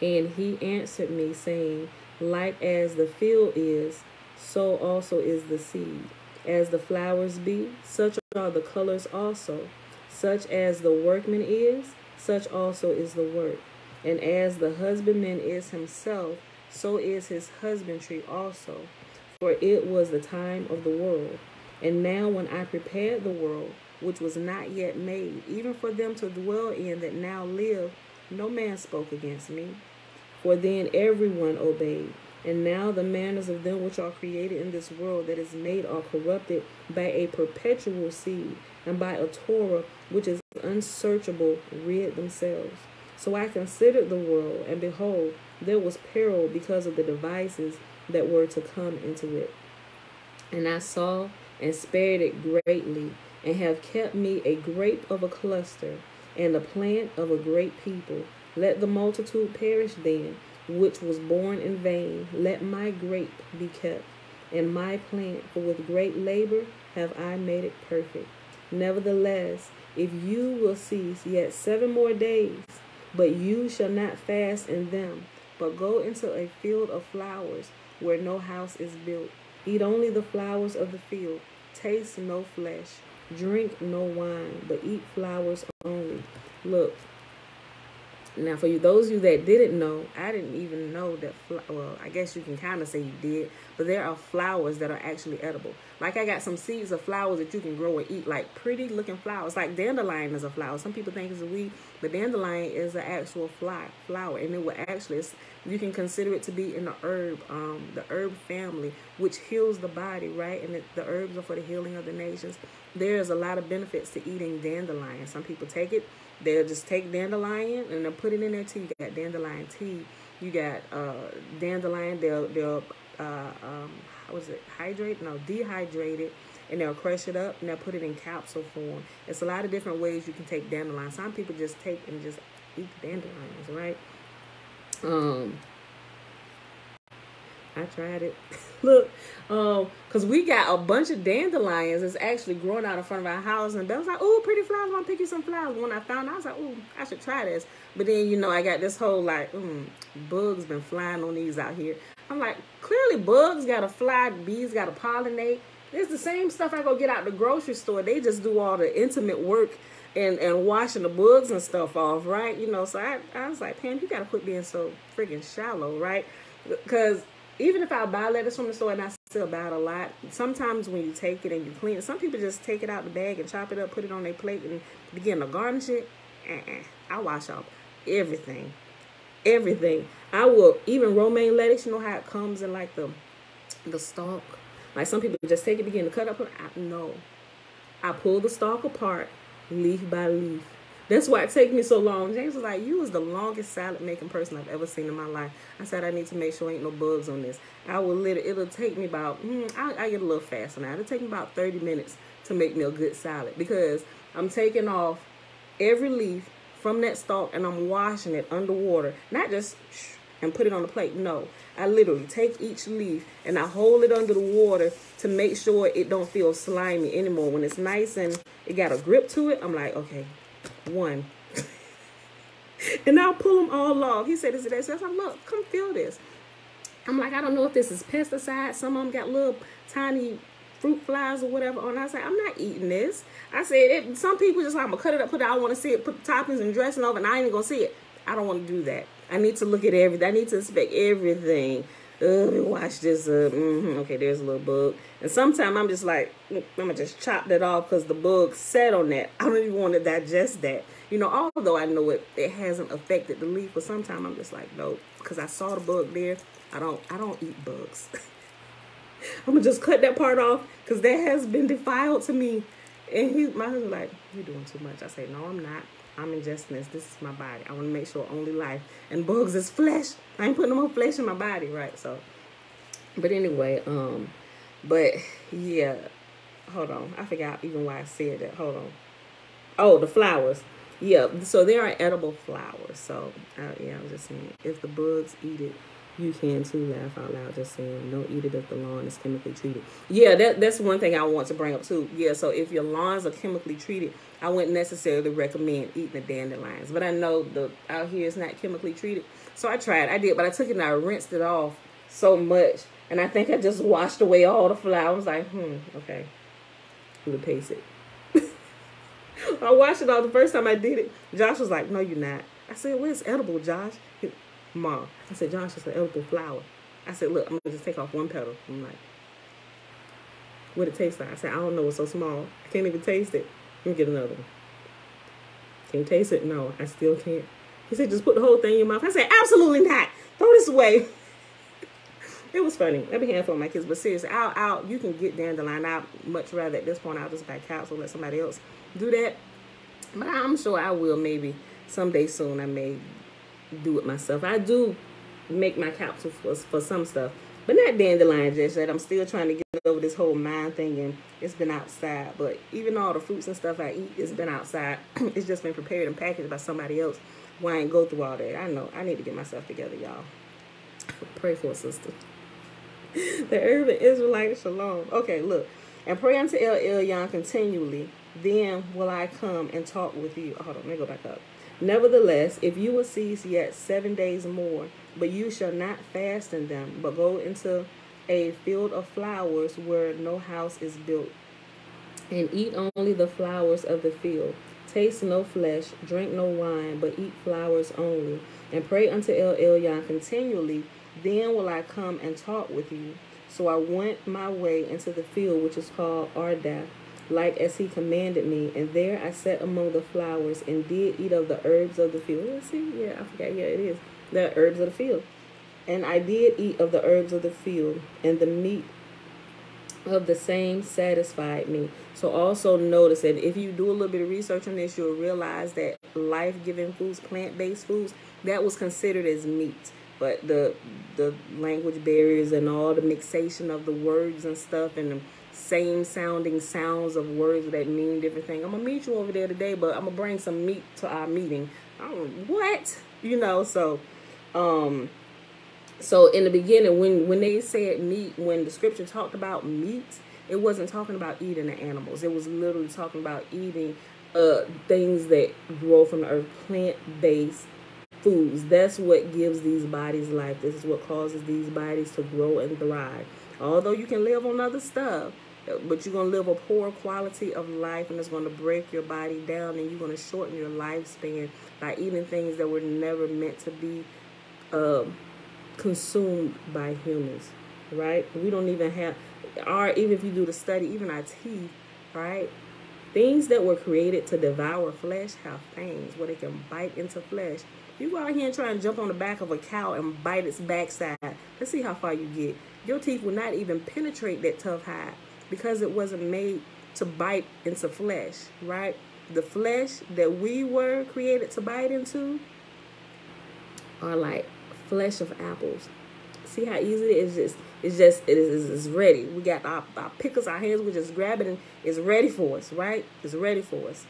And he answered me, saying, like as the field is, so also is the seed. As the flowers be, such are the colors also. Such as the workman is, such also is the work. And as the husbandman is himself, so is his husbandry also. For it was the time of the world. And now when I prepared the world, which was not yet made, even for them to dwell in that now live, no man spoke against me. For then everyone obeyed. And now the manners of them which are created in this world that is made are corrupted by a perpetual seed, and by a Torah which is unsearchable rid themselves. So I considered the world, and behold, there was peril because of the devices that were to come into it. And I saw and spared it greatly, and have kept me a grape of a cluster, and a plant of a great people. Let the multitude perish then, which was born in vain. Let my grape be kept. in my plant, for with great labor have I made it perfect. Nevertheless, if you will cease yet 7 more days, but you shall not fast in them, but go into a field of flowers where no house is built. Eat only the flowers of the field. Taste no flesh. Drink no wine, but eat flowers only. Look, now for you, those of you that didn't know, I didn't even know that, well, I guess you can kind of say you did, but there are flowers that are actually edible. Like I got some seeds of flowers that you can grow and eat, like pretty looking flowers. Like dandelion is a flower. Some people think it's a weed, but dandelion is an actual flower, and it will actually, you can consider it to be in the herb family, which heals the body, right? And the herbs are for the healing of the nations. There's a lot of benefits to eating dandelion. Some people take it. They'll just take dandelion and they'll put it in their tea. You got dandelion tea. You got dandelion. They'll dehydrate it, and they'll crush it up and they'll put it in capsule form. It's a lot of different ways you can take dandelion. Some people just take and just eat the dandelions, right? I tried it. Look, because we got a bunch of dandelions that's actually growing out in front of our house, and Belle was like, "Oh, pretty flowers, I want to pick you some flowers." When I found out, I was like, "Oh, I should try this." But then, you know, I got this whole like, bugs been flying on these out here. I'm like, clearly bugs gotta fly, bees gotta pollinate. It's the same stuff I go get out the grocery store. They just do all the intimate work and washing the bugs and stuff off, right? You know, so I was like, Pam, you gotta quit being so freaking shallow, right? Because even if I buy lettuce from the store, and I still buy it a lot, sometimes when you take it and you clean it, some people just take it out the bag and chop it up, put it on their plate, and begin to garnish it. I wash off everything. I will, even romaine lettuce, you know how it comes in like the stalk? Like some people just take it, begin to cut up. No. I pull the stalk apart, leaf by leaf. That's why it takes me so long. James was like, "You was the longest salad making person I've ever seen in my life." I said, "I need to make sure ain't no bugs on this." It'll take me about, I get a little faster now. It'll take me about 30 minutes to make me a good salad, because I'm taking off every leaf from that stalk and I'm washing it underwater. Not just and put it on the plate. No, I literally take each leaf and I hold it under the water to make sure it don't feel slimy anymore. When it's nice and it got a grip to it, I'm like, okay, one. And I'll pull them all off. He said, "Is it that?" So I was like, "Look, come feel this." I'm like, "I don't know if this is pesticide. Some of them got little tiny fruit flies or whatever on." I said, "I'm not eating this." I said, some people just like, "I'm going to cut it up, put it, I want to see it, put the toppings and dressing over, and I ain't going to see it." I don't want to do that. I need to look at everything. I need to inspect everything. Let me watch this. Okay, there's a little bug. And sometimes I'm just like, I'm going to just chop that off because the bug sat on that. I don't even want to digest that. You know, although I know it hasn't affected the leaf, but sometimes I'm just like, no, because I saw the bug there. I don't eat bugs. I'm going to just cut that part off because that has been defiled to me. And my husband's like, "You're doing too much." I say, "No, I'm not. I'm ingesting this. This is my body. I want to make sure only life. And bugs is flesh. I ain't putting no more flesh in my body," right? So, but anyway, but yeah, hold on. I forgot even why I said that. Hold on. Oh, the flowers. Yeah, so there are edible flowers. So, yeah, I was just saying, if the bugs eat it, you can too. Laugh out loud, just saying, don't eat it if the lawn is chemically treated. Yeah, that's one thing I want to bring up too. Yeah, so if your lawns are chemically treated, I wouldn't necessarily recommend eating the dandelions. But I know out here it's not chemically treated. So I tried. I did, but I took it and I rinsed it off so much. And I think I just washed away all the flowers. Like, okay. I'm going to taste it. I washed it off the first time I did it. Josh was like, "No, you're not." I said, "Well, it's edible, Josh." Mom. I said, "Josh, it's an edible flower." I said, "Look, I'm going to just take off one petal." I'm like, "What it tastes like?" I said, "I don't know. It's so small. I can't even taste it." Let me get another one. "Can you taste it?" "No, I still can't." He said, "Just put the whole thing in your mouth." I said, "Absolutely not. Throw this away." It was funny. I be handful of my kids, but seriously, you can get dandelion. I'd much rather at this point, I'll just buy capsule, let somebody else do that. But I'm sure I will maybe someday soon. I may do it myself. I do make my capsule for some stuff, but not dandelion just yet. I'm still trying to get over this whole mind thing, and it's been outside. But even all the fruits and stuff I eat, it's been outside. It's just been prepared and packaged by somebody else. Why I ain't go through all that? I know I need to get myself together, y'all. Pray for a sister. The urban Israelite shalom. Okay, look. And pray unto El Elyon continually. Then will I come and talk with you. Hold on, let me go back up. Nevertheless, if you will cease yet 7 days more, but you shall not fast in them, but go into a field of flowers where no house is built, and eat only the flowers of the field. Taste no flesh, drink no wine, but eat flowers only. And pray unto El Elyon continually. Then will I come and talk with you. So I went my way into the field which is called Ardah, like as he commanded me. And there I sat among the flowers and did eat of the herbs of the field. Let's see, yeah, I forgot. Yeah, it is the herbs of the field. And I did eat of the herbs of the field, and the meat of the same satisfied me. So also notice that if you do a little bit of research on this, you'll realize that life-giving foods, plant-based foods, that was considered as meat. But the language barriers and all the mixation of the words and stuff, and the same sounding sounds of words that mean different things. I'm gonna meet you over there today, but I'm gonna bring some meat to our meeting. What? You know, so in the beginning, when they said meat, when the scripture talked about meat, it wasn't talking about eating the animals. It was literally talking about eating things that grow from the earth, plant-based foods. That's what gives these bodies life. This is what causes these bodies to grow and thrive. Although you can live on other stuff, but you're going to live a poor quality of life, and it's going to break your body down, and you're going to shorten your lifespan by eating things that were never meant to be consumed by humans, right? We don't even have even if you do the study, even our teeth, right? Things that were created to devour flesh have fangs where they can bite into flesh. You go out here and try and jump on the back of a cow and bite its backside. Let's see how far you get. Your teeth will not even penetrate that tough hide because it wasn't made to bite into flesh, right? The flesh that we were created to bite into are like flesh of apples. See how easy it is? It's ready. We got our pickers, our hands, we just grab it and it's ready for us, right? It's ready for us.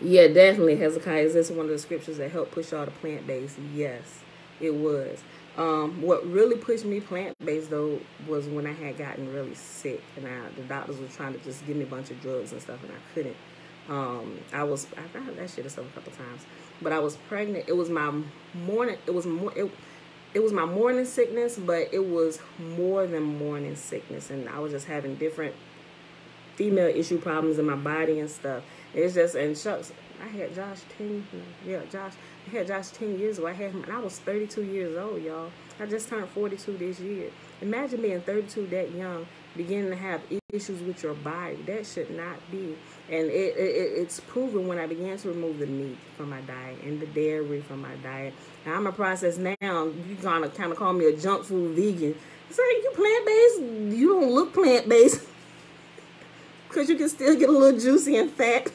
Yeah, definitely, Hezekiah. Is this one of the scriptures that helped push all the plant-based? Yes, it was. What really pushed me plant-based, though, was when I had gotten really sick. And the doctors were trying to just give me a bunch of drugs and stuff, and I couldn't. I've had that shit stuff a couple times. But I was pregnant. It was my morning. It was my morning sickness, but it was more than morning sickness. And I was just having different female issue problems in my body and stuff. It's just, and shucks, I had Josh 10 years ago. I had him, and I was 32 years old, y'all. I just turned 42 this year. Imagine being 32 that young, beginning to have issues with your body. That should not be. And it's proven when I began to remove the meat from my diet and the dairy from my diet. Now, I'm a process now. You kind of call me a junk food vegan. It's like, you plant-based? You don't look plant-based. Because you can still get a little juicy and fat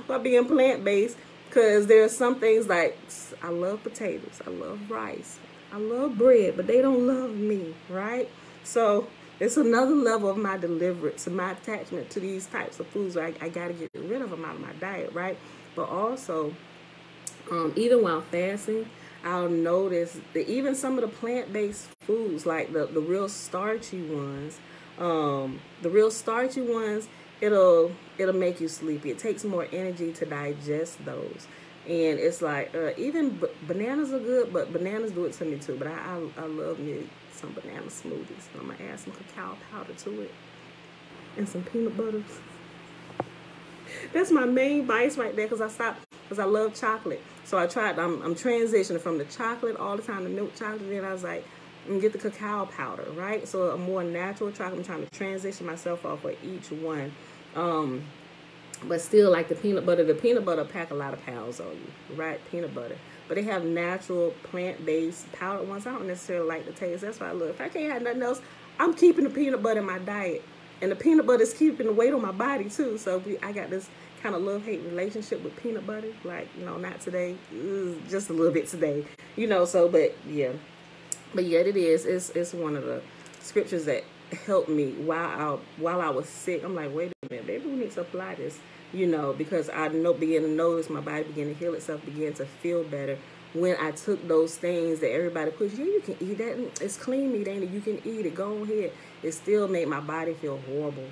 while being plant-based. Because there are some things like, I love potatoes, I love rice, I love bread, but they don't love me, right? So it's another level of my deliverance and my attachment to these types of foods. I got to get rid of them out of my diet, right? But also, even while fasting, I'll notice that even some of the plant-based foods, like the real starchy ones, it'll make you sleepy. It takes more energy to digest those. And it's like, even bananas are good, but bananas do it to me too. But I love me some banana smoothies. And I'm going to add some cacao powder to it and some peanut butter. That's my main vice right there, because I love chocolate. So I'm transitioning from the chocolate all the time to milk chocolate. Then I was like, get the cacao powder, right? So a more natural chocolate. I'm trying to transition myself off of each one. But still, like the peanut butter pack a lot of pounds on you, right? Peanut butter. But they have natural plant-based powdered ones. I don't necessarily like the taste. That's why I love. If I can't have nothing else, I'm keeping the peanut butter in my diet. And the peanut butter is keeping the weight on my body too. So I got this kind of love-hate relationship with peanut butter. Like, not today, just a little bit today, so, but yeah. But yeah, it is. It's one of the scriptures that helped me while I was sick. I'm like, wait a minute, maybe we need to apply this, because I began to notice my body began to heal itself, began to feel better when I took those things that everybody puts, yeah, you can eat that. It's clean meat, ain't it? You can eat it. Go ahead. It still made my body feel horrible.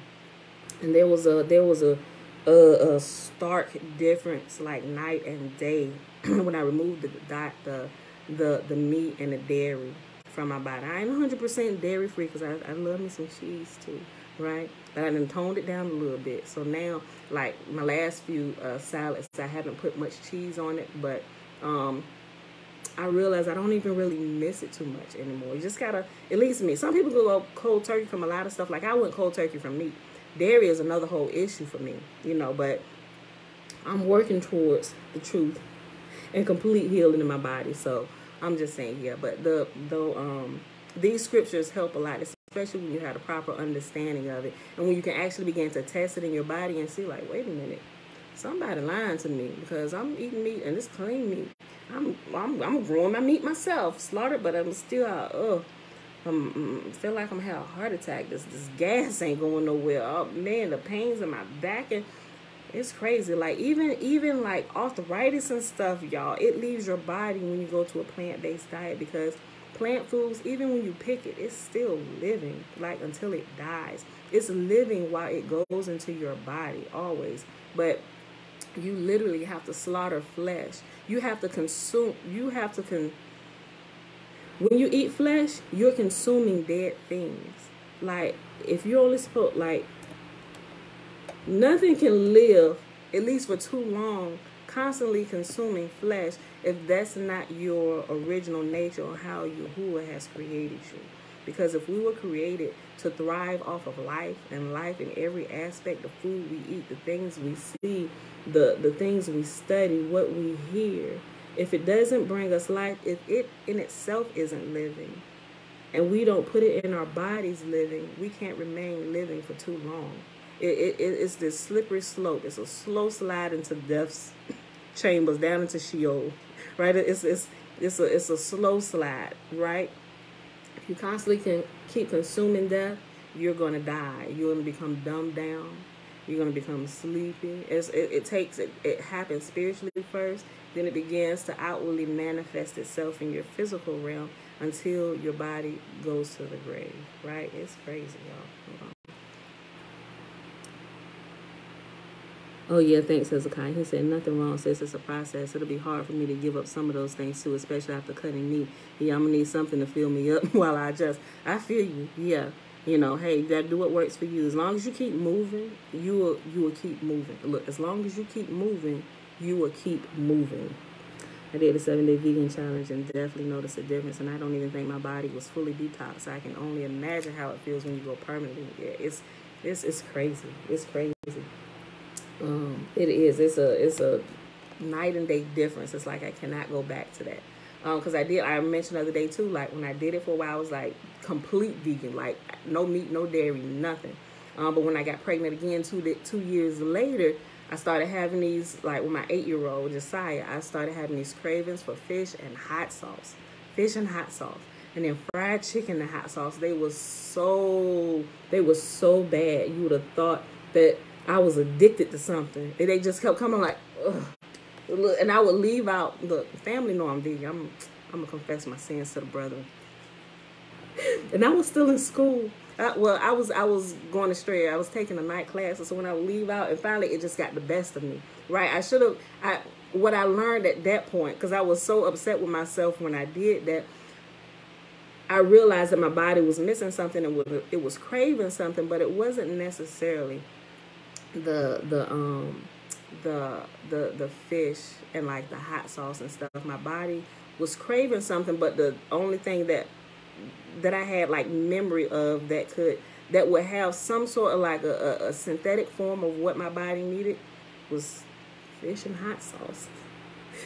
And there was a stark difference, like night and day, when I removed the meat and the dairy from my body. I ain't 100% dairy free because I love me some cheese too, right? But I done toned it down a little bit. So now, like my last few salads, I haven't put much cheese on it, but I realize I don't even really miss it too much anymore. You just gotta, at least me. Some people go cold turkey from a lot of stuff. Like I went cold turkey from meat. Dairy is another whole issue for me, you know, but I'm working towards the truth and complete healing in my body. So I'm just saying, yeah, but these scriptures help a lot, especially when you have a proper understanding of it, and when you can actually begin to test it in your body and see, like, wait a minute, somebody lying to me, because I'm eating meat and it's clean meat. I'm growing my meat myself, slaughtered, but I'm still feel like I'm having a heart attack. This gas ain't going nowhere. Oh man, the pains in my back, and it's crazy. Like even like arthritis and stuff, y'all, it leaves your body when you go to a plant-based diet, because plant foods, even when you pick it, it's still living, like until it dies. It's living while it goes into your body always. But you literally have to slaughter flesh. You have to consume, when you eat flesh, you're consuming dead things. Like, if you only spoke, like, nothing can live, at least for too long, constantly consuming flesh if that's not your original nature or how YAHUAH has created you. Because if we were created to thrive off of life, and life in every aspect, the food we eat, the things we see, the things we study, what we hear, if it doesn't bring us life, if it in itself isn't living, and we don't put it in our bodies living, we can't remain living for too long. It's this slippery slope. It's a slow slide into death's chambers, down into Sheol, right? It's a slow slide, right? If you constantly can keep consuming death, you're going to die. You're going to become dumbed down. You're going to become sleepy. It happens spiritually first, then it begins to outwardly manifest itself in your physical realm until your body goes to the grave, right? It's crazy, y'all. Oh, yeah, thanks, Hezekiah. He said, nothing wrong, sis. It's a process. It'll be hard for me to give up some of those things, too, especially after cutting meat. Yeah, I'm going to need something to fill me up while I adjust. I feel you. Yeah. You know, hey, you got to do what works for you. As long as you keep moving, you will keep moving. Look, as long as you keep moving, you will keep moving. I did a 7-day vegan challenge and definitely noticed a difference. And I don't even think my body was fully detoxed. I can only imagine how it feels when you go permanently. Yeah, it's crazy. It's crazy. It is. It's a night and day difference. It's like I cannot go back to that. Because I mentioned the other day too, like when I did it for a while, I was like complete vegan, like no meat, no dairy, nothing. But when I got pregnant again 2 years later, I started having these, like with my 8-year-old Josiah, I started having these cravings for fish and hot sauce. Fish and hot sauce. And then fried chicken and hot sauce. They were so bad. You would have thought that I was addicted to something. And they just kept coming like, ugh. Look, and I would leave out, look, family know I'm vegan. I'm going to confess my sins to the brethren. And I was still in school. I was going astray. I was taking a night class. So when I would leave out, and finally it just got the best of me. Right? What I learned at that point, because I was so upset with myself when I did that, I realized that my body was missing something, and it was craving something, but it wasn't necessarily the fish and like the hot sauce and stuff. My body was craving something, but the only thing that I had like memory of that would have some sort of like a synthetic form of what my body needed was fish and hot sauce.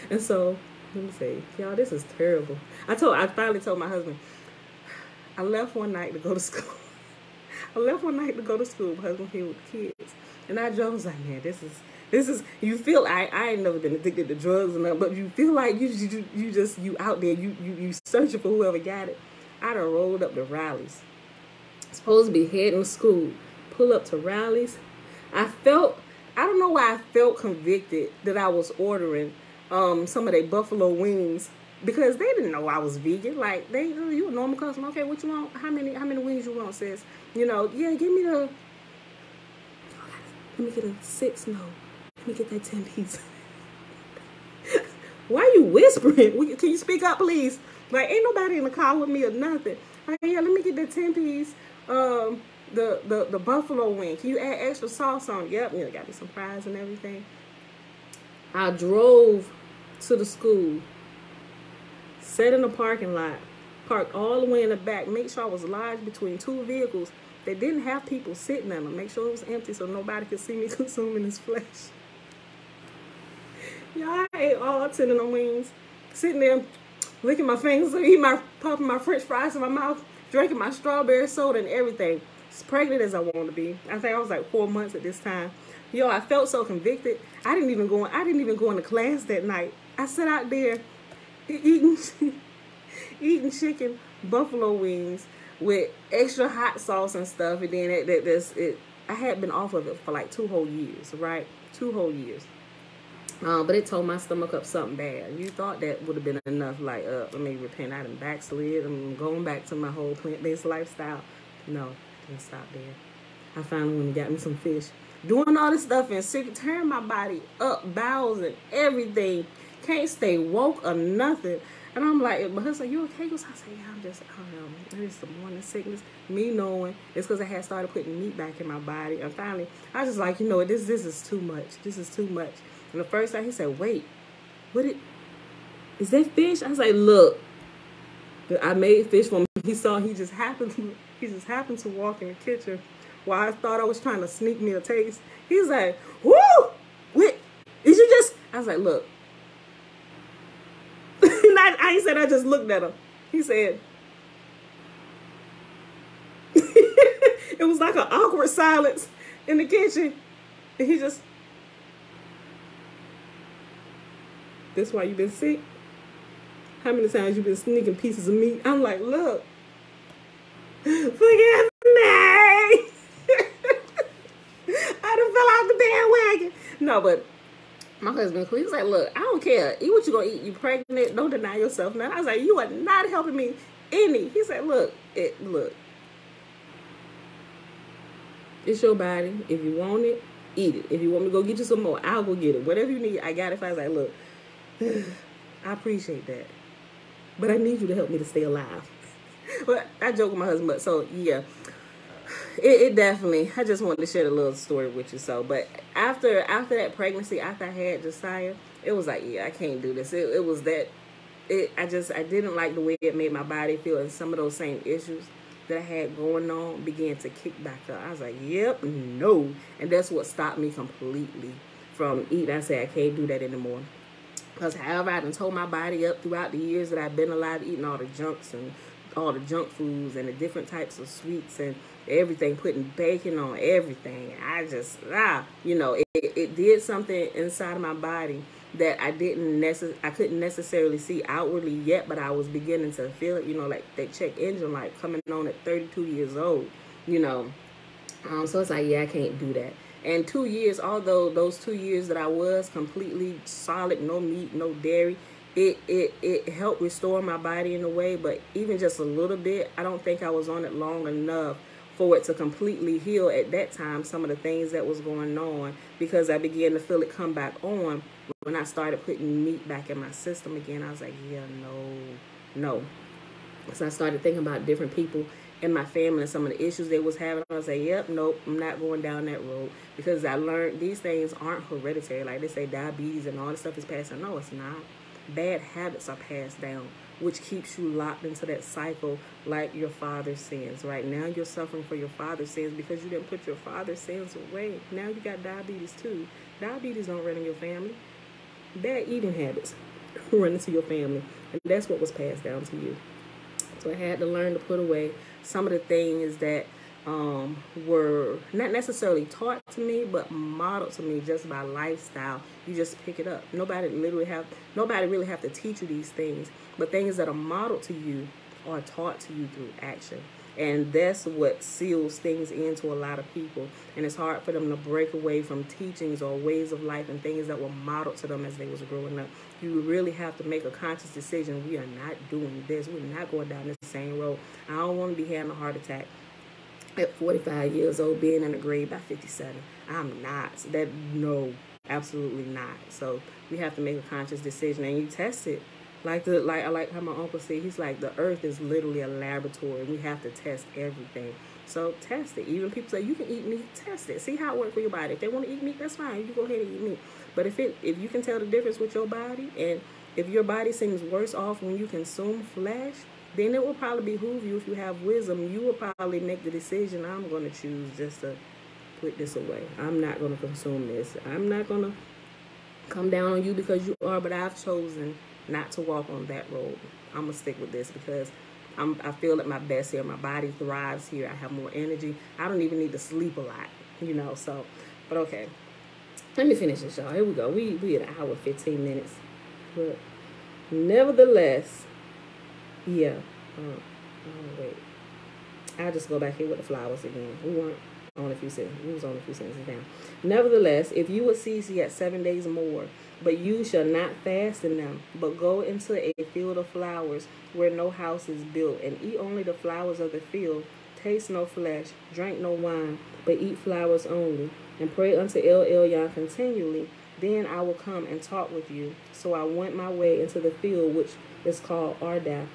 And so let me say, y'all, this is terrible. I finally told my husband, I left one night to go to school. My husband here with the kids. And I was like, man, this is, you feel, I ain't never been addicted to drugs or nothing, but you feel like you out there, you searching for whoever got it. I done rolled up to Riley's. Supposed to be heading to school. Pull up to Riley's. I don't know why I felt convicted that I was ordering some of their buffalo wings because they didn't know I was vegan. Like, you a normal customer. Okay, what you want? How many wings you want, sis? You know, yeah, give me the, let me get a 6. No, let me get that 10 piece. Why are you whispering? Can you speak up, please? Like, ain't nobody in the car with me or nothing. Like, yeah, let me get that 10 piece. The buffalo wing. Can you add extra sauce on it? Yep, you know, got me some fries and everything. I drove to the school, sat in the parking lot, parked all the way in the back, make sure I was lodged between 2 vehicles that didn't have people sitting in them, make sure it was empty so nobody could see me consuming this flesh. Y'all, I ate all 10 of them wings, sitting there, licking my fingers, popping my french fries in my mouth, drinking my strawberry soda and everything. As pregnant as I wanted to be. I think I was like 4 months at this time. Yo, I felt so convicted. I didn't even go into class that night. I sat out there eating chicken buffalo wings with extra hot sauce and stuff. And then I had been off of it for like 2 whole years, right? 2 whole years. But it tore my stomach up something bad. You thought that would have been enough, like, let me repent. I done backslid. I'm going back to my whole plant-based lifestyle. No, didn't stop there. I finally went and got me some fish. Doing all this stuff and sick, tearing my body up, bowels and everything. Can't stay woke or nothing. And I'm like, but he's like, you okay? I said, yeah, I'm just the morning sickness. Me knowing it's because I had started putting meat back in my body. And finally, I was just like, you know what, this is too much. This is too much. And the first time he said, wait, is that fish? I was like, look, I made fish for him. He just happened to walk in the kitchen while I thought I was trying to sneak me a taste. He's like, whoo, wait, did you just? I was like, look. I ain't said, I just looked at him. He said, it was like an awkward silence in the kitchen. And he just, that's why you been sick? How many times you been sneaking pieces of meat? I'm like, look, forgive me. I done fell off the bandwagon. No, but my husband, he was like, look, I don't care. Eat what you gonna eat. You pregnant. Don't deny yourself. Now I was like, you are not helping me any. He said, look, it's your body. If you want it, eat it. If you want me to go get you some more, I'll go get it. Whatever you need, I got it. If I was like, look, I appreciate that, but I need you to help me to stay alive. But I joke with my husband, but so yeah. It definitely, I just wanted to share a little story with you. So, but after that pregnancy, after I had Josiah, it was like, yeah, I can't do this. I didn't like the way it made my body feel, and some of those same issues that I had going on began to kick back up. I was like, yep, no. And that's what stopped me completely from eating. I said, I can't do that anymore. Because however I done told my body up throughout the years that I've been alive, eating all the junks and all the junk foods and the different types of sweets and everything, putting bacon on everything. I just, it did something inside of my body that I couldn't necessarily see outwardly yet, but I was beginning to feel it, like that check engine light coming on at 32 years old, so it's like, yeah, I can't do that. And 2 years, although those 2 years that I was completely solid, no meat, no dairy, it helped restore my body in a way, but even just a little bit, I don't think I was on it long enough for it to completely heal at that time some of the things that was going on, because I began to feel it come back on when I started putting meat back in my system again. I was like, yeah, no. So I started thinking about different people in my family and some of the issues they was having. I was like, yep, nope, I'm not going down that road, because I learned these things aren't hereditary. Like they say diabetes and all this stuff is passed down. No, it's not. Bad habits are passed down, which keeps you locked into that cycle like your father's sins. Right now you're suffering for your father's sins because you didn't put your father's sins away. Now you got diabetes too. Diabetes don't run in your family. Bad eating habits run into your family, and that's what was passed down to you. So I had to learn to put away some of the things that were not necessarily taught to me, but modeled to me just by lifestyle. You just pick it up. Nobody really have to teach you these things, but things that are modeled to you are taught to you through action. And that's what seals things into a lot of people. And it's hard for them to break away from teachings or ways of life and things that were modeled to them as they was growing up. You really have to make a conscious decision. We are not doing this. We're not going down this same road. I don't want to be having a heart attack at 45 years old, being in the grave by 57. I'm not. No, absolutely not. So we have to make a conscious decision, and you test it. I like how my uncle said, he's like, the earth is literally a laboratory. We have to test everything. So test it. Even people say you can eat meat, test it. See how it works for your body. If they want to eat meat, that's fine. You go ahead and eat meat. But if you can tell the difference with your body, and if your body seems worse off when you consume flesh, then it will probably behoove you, if you have wisdom, you will probably make the decision, I'm going to choose just to put this away. I'm not going to consume this. I'm not going to come down on you because you are, but I've chosen not to walk on that road. I'm going to stick with this because I feel at my best here. My body thrives here. I have more energy. I don't even need to sleep a lot, so, but okay. Let me finish this, y'all. Here we go. We at an hour, 15 minutes. But nevertheless, yeah. Wait. I'll just go back here with the flowers again. We weren't on a few sentences. We was on a few sentences down. Nevertheless, if you would cease yet 7 days more, but you shall not fast in them, but go into a field of flowers where no house is built, and eat only the flowers of the field, taste no flesh, drink no wine, but eat flowers only, and pray unto El Elyon continually, then I will come and talk with you. So I went my way into the field which is called Ardah,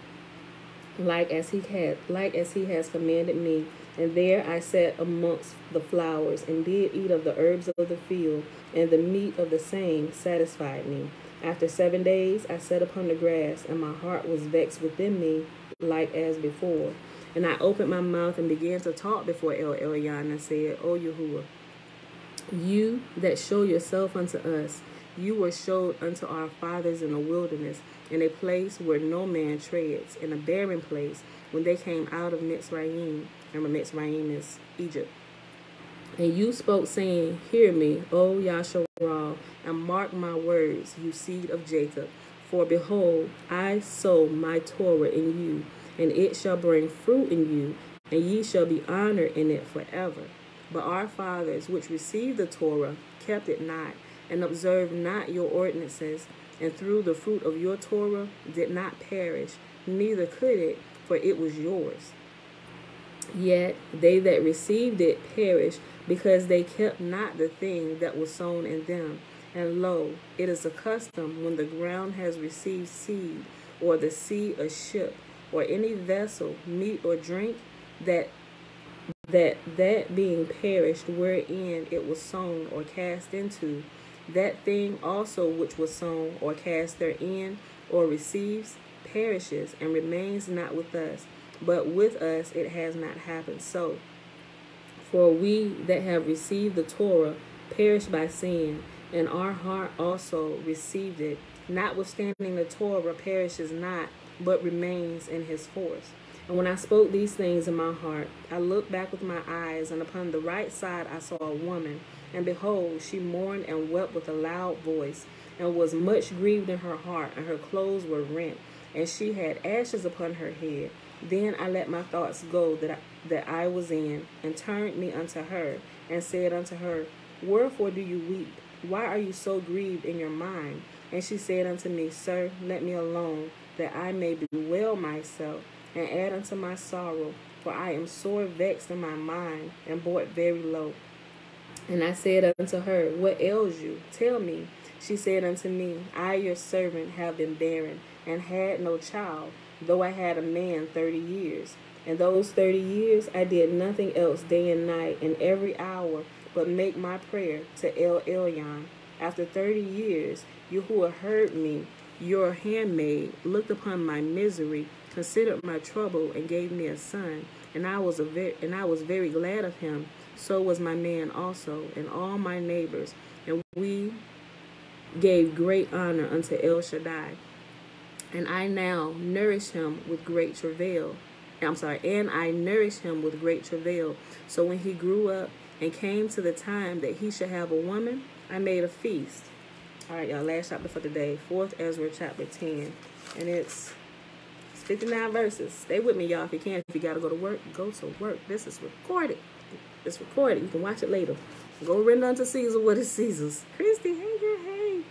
like as he has commanded me, and there I sat amongst the flowers, and did eat of the herbs of the field, and the meat of the same satisfied me. After 7 days I sat upon the grass, and my heart was vexed within me, like as before. And I opened my mouth and began to talk before El Elyon, and said, O Yahuwah, you that show yourself unto us, you were showed unto our fathers in the wilderness, in a place where no man treads, in a barren place, when they came out of Mitzrayim. Remember, Mitzrayim is Egypt. And you spoke, saying, hear me, O Yasharah, and mark my words, you seed of Jacob. For behold, I sow my Torah in you, and it shall bring fruit in you, and ye shall be honored in it forever. But our fathers, which received the Torah, kept it not, and observed not your ordinances, and through the fruit of your Torah did not perish, neither could it, for it was yours. Yet they that received it perished, because they kept not the thing that was sown in them. And lo, it is a custom, when the ground has received seed, or the sea a ship, or any vessel, meat or drink, that being perished wherein it was sown or cast into, that thing also which was sown or cast therein or receives perishes, and remains not with us. But with us it has not happened so. For we that have received the Torah perish by sin, and our heart also received it. Notwithstanding the Torah perishes not, but remains in his force. And when I spoke these things in my heart, I looked back with my eyes, and upon the right side I saw a woman. And behold, she mourned and wept with a loud voice, and was much grieved in her heart, and her clothes were rent, and she had ashes upon her head. Then I let my thoughts go that I was in, and turned me unto her, and said unto her, wherefore do you weep? Why are you so grieved in your mind? And she said unto me, Sir, let me alone, that I may bewail myself, and add unto my sorrow, for I am sore vexed in my mind, and brought very low. And I said unto her, what ails you? Tell me. She said unto me, I, your servant, have been barren, and had no child, though I had a man 30 years. And those 30 years I did nothing else day and night, and every hour, but make my prayer to El Elyon. After 30 years, Yahuwah heard me, your handmaid, looked upon my misery, considered my trouble, and gave me a son. And I was very glad of him. So was my man also, and all my neighbors. And we gave great honor unto El Shaddai. And I now nourish him with great travail. And I nourished him with great travail. So when he grew up and came to the time that he should have a woman, I made a feast. All right, y'all, last chapter for today, 4th Ezra chapter 10. And it's 59 verses. Stay with me, y'all, if you can. If you got to go to work, go to work. This is recorded. It's recorded. You can watch it later. Go render unto Caesar what is Caesar's. Christy, hey, girl, hey.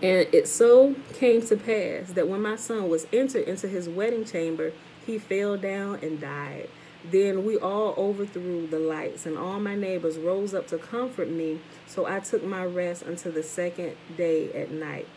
And it so came to pass that when my son was entered into his wedding chamber, he fell down and died. Then we all overthrew the lights, and all my neighbors rose up to comfort me. So I took my rest until the second day at night.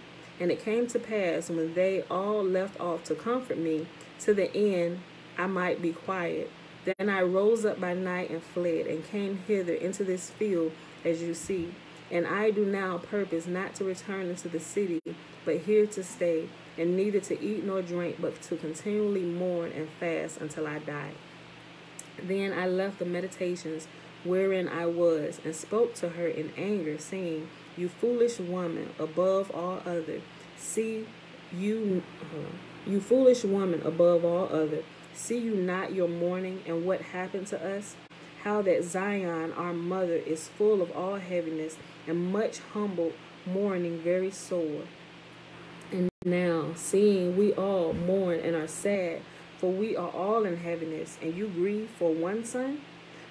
And it came to pass, when they all left off to comfort me, to the end I might be quiet, then I rose up by night and fled, and came hither into this field, as you see. And I do now purpose not to return into the city, but here to stay, and neither to eat nor drink, but to continually mourn and fast until I die. Then I left the meditations wherein I was, and spoke to her in anger, saying, You foolish woman, above all other, see you foolish woman, above all other, see you not your mourning, and what happened to us? How that Zion, our mother, is full of all heaviness, and much humbled, mourning very sore. And now, seeing we all mourn and are sad, for we are all in heaviness, and you grieve for one son?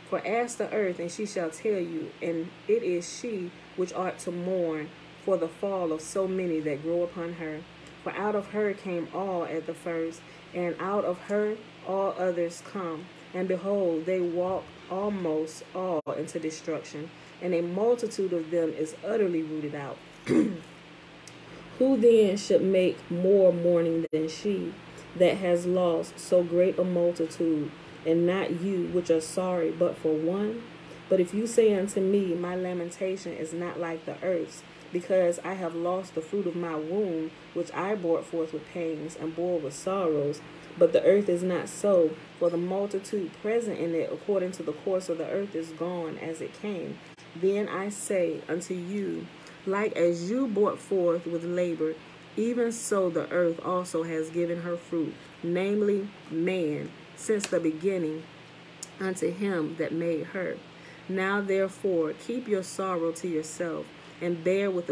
For ask the earth, and she shall tell you, and it is she which ought to mourn for the fall of so many that grow upon her. For out of her came all at the first, and out of her all others come. And behold, they walk almost all into destruction, and a multitude of them is utterly rooted out. Who then should make more mourning than she that has lost so great a multitude? And not you which are sorry, but for one? But if you say unto me, My lamentation is not like the earth's, because I have lost the fruit of my womb, which I brought forth with pangs, and bore with sorrows. But the earth is not so, for the multitude present in it, according to the course of the earth, is gone as it came. Then I say unto you, like as you brought forth with labor, even so the earth also has given her fruit, namely man, since the beginning, unto him that made her. Now therefore keep your sorrow to yourself, and bear with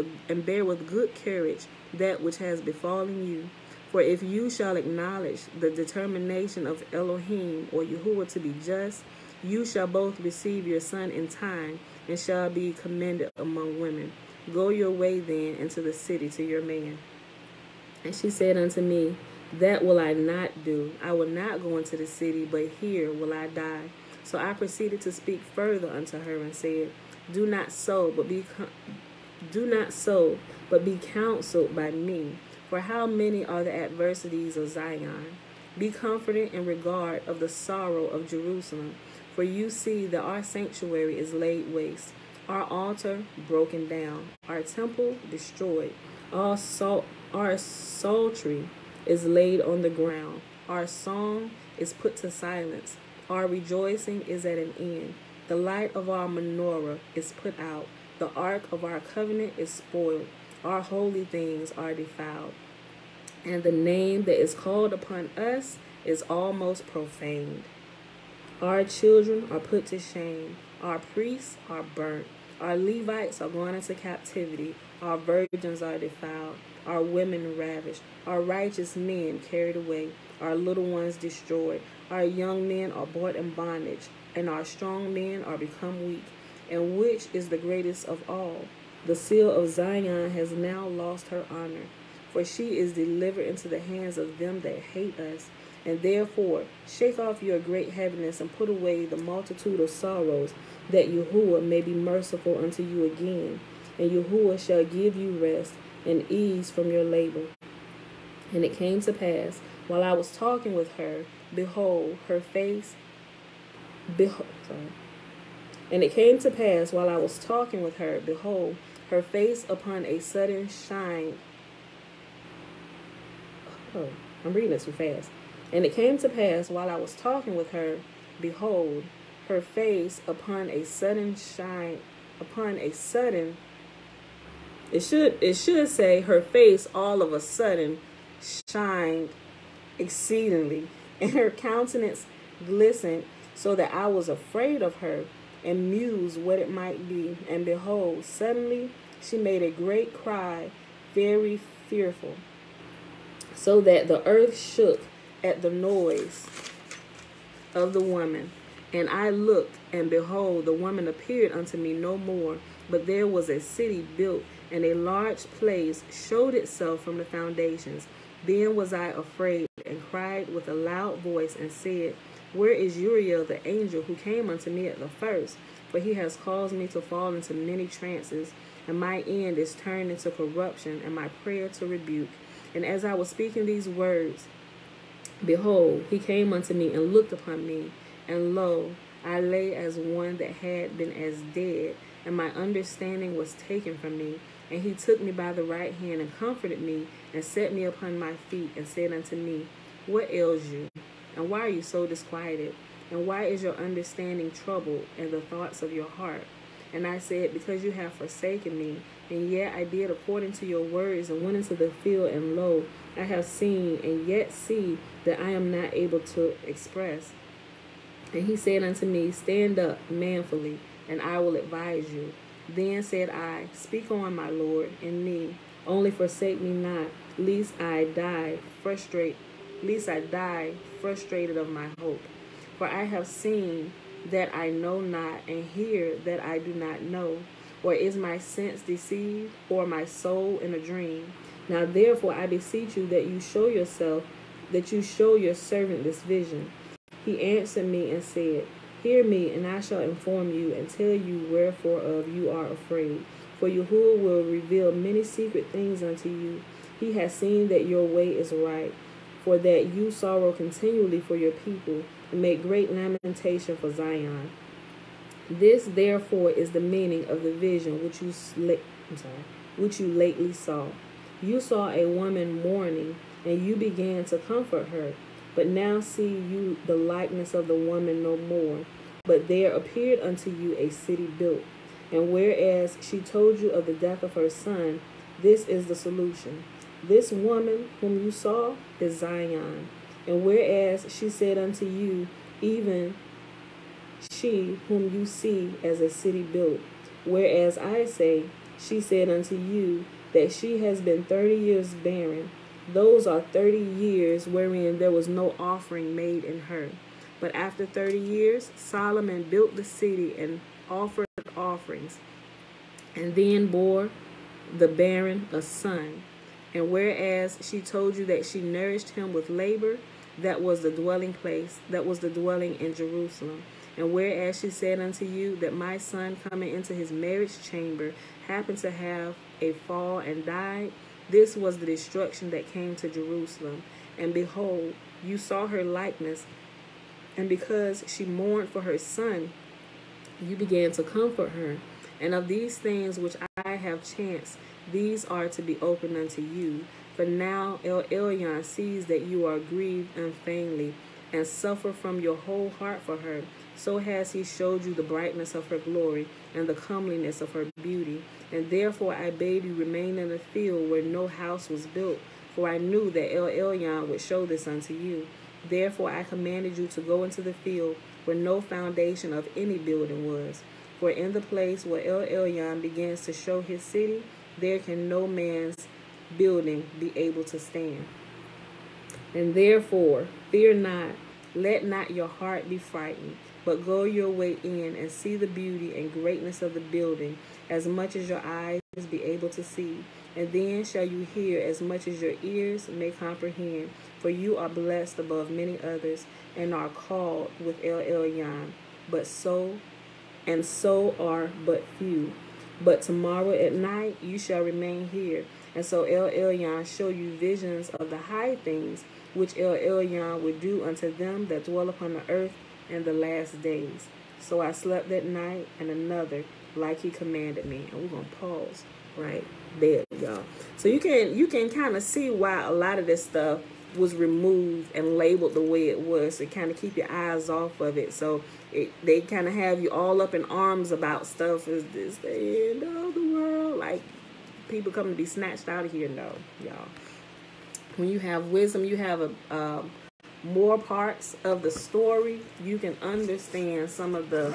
good courage that which has befallen you. For if you shall acknowledge the determination of Elohim, or Yahuwah, to be just, you shall both receive your son in time, and shall be commended among women. Go your way then into the city to your man. And she said unto me, That will I not do. I will not go into the city, but here will I die. So I proceeded to speak further unto her, and said, Do not so, but be counseled by me. For how many are the adversities of Zion? Be comforted in regard of the sorrow of Jerusalem. For you see that our sanctuary is laid waste, our altar broken down, our temple destroyed, our psaltery is laid on the ground, our song is put to silence, our rejoicing is at an end. The light of our menorah is put out, the ark of our covenant is spoiled, our holy things are defiled, and the name that is called upon us is almost profaned. Our children are put to shame, our priests are burnt, our Levites are gone into captivity, our virgins are defiled, our women ravished, our righteous men carried away, our little ones destroyed, our young men are brought in bondage, and our strong men are become weak. And which is the greatest of all? The seal of Zion has now lost her honor, for she is delivered into the hands of them that hate us. And therefore shake off your great heaviness, and put away the multitude of sorrows, that Yahuwah may be merciful unto you again. And Yahuwah shall give you rest and ease from your labor. And it came to pass, while I was talking with her, behold, her face... And it came to pass, while I was talking with her, behold, her face upon a sudden shine... Oh, I'm reading it too fast. And it came to pass, while I was talking with her, behold, her face upon a sudden shine... It should say her face all of a sudden shined exceedingly, and her countenance glistened, so that I was afraid of her, and mused what it might be. And behold, suddenly she made a great cry, very fearful. so that the earth shook at the noise of the woman. And I looked, and behold, the woman appeared unto me no more, but there was a city built, and a large place showed itself from the foundations. Then was I afraid, and cried with a loud voice, and said, Where is Uriel the angel who came unto me at the first? For he has caused me to fall into many trances, and my end is turned into corruption, and my prayer to rebuke. And as I was speaking these words, behold, he came unto me and looked upon me, and lo, I lay as one that had been as dead, and my understanding was taken from me. And he took me by the right hand and comforted me, and set me upon my feet, and said unto me, What ails you? And why are you so disquieted? And why is your understanding troubled, and the thoughts of your heart? And I said, Because you have forsaken me, and yet I did according to your words, and went into the field, and lo, I have seen, and yet see that I am not able to express. And he said unto me, Stand up manfully, and I will advise you. Then said I, Speak on, my Lord, in me. Only forsake me not, lest I die frustrated of my hope. For I have seen that I know not, and hear that I do not know. Or is my sense deceived, or my soul in a dream? Now therefore I beseech you that you show your servant this vision. He answered me and said, Hear me, and I shall inform you, and tell you wherefore of you are afraid. For Yahuwah will reveal many secret things unto you. He has seen that your way is right, for that you sorrow continually for your people, and make great lamentation for Zion. This therefore is the meaning of the vision which you lately saw. You saw a woman mourning, and you began to comfort her. But now see you the likeness of the woman no more. But there appeared unto you a city built. And whereas she told you of the death of her son, this is the solution. This woman whom you saw is Zion. And whereas she said unto you, even she whom you see as a city built. Whereas I say, she said unto you that she has been 30 years barren. Those are 30 years wherein there was no offering made in her. But after 30 years, Solomon built the city and offered offerings, and then bore the barren a son. And whereas she told you that she nourished him with labor, that was the dwelling in Jerusalem. And whereas she said unto you that my son coming into his marriage chamber happened to have a fall and died, this was the destruction that came to Jerusalem. And behold, you saw her likeness, and because she mourned for her son, you began to comfort her. And of these things which I have chanced, these are to be opened unto you. For now El Elyon sees that you are grieved unfeignedly, and suffer from your whole heart for her. So has he showed you the brightness of her glory, and the comeliness of her beauty. And therefore I bade you remain in the field where no house was built, for I knew that El Elyon would show this unto you. Therefore I commanded you to go into the field where no foundation of any building was. For in the place where El Elyon begins to show his city, there can no man's building be able to stand. And therefore fear not, let not your heart be frightened, but go your way in and see the beauty and greatness of the building, as much as your eyes be able to see. And then shall you hear as much as your ears may comprehend. For you are blessed above many others, and are called with El Elyon, but so are but few. But tomorrow at night you shall remain here. And so El Elyon show you visions of the high things which El Elyon would do unto them that dwell upon the earth in the last days. So I slept that night, and another like he commanded me. And we're going to pause right there, y'all. So you can kind of see why a lot of this stuff was removed and labeled the way it was, to kind of keep your eyes off of it. So they kind of have you all up in arms about stuff. Is this the end of the world? Like, people coming to be snatched out of here? No, y'all. When you have wisdom, you have more parts of the story, you can understand some of the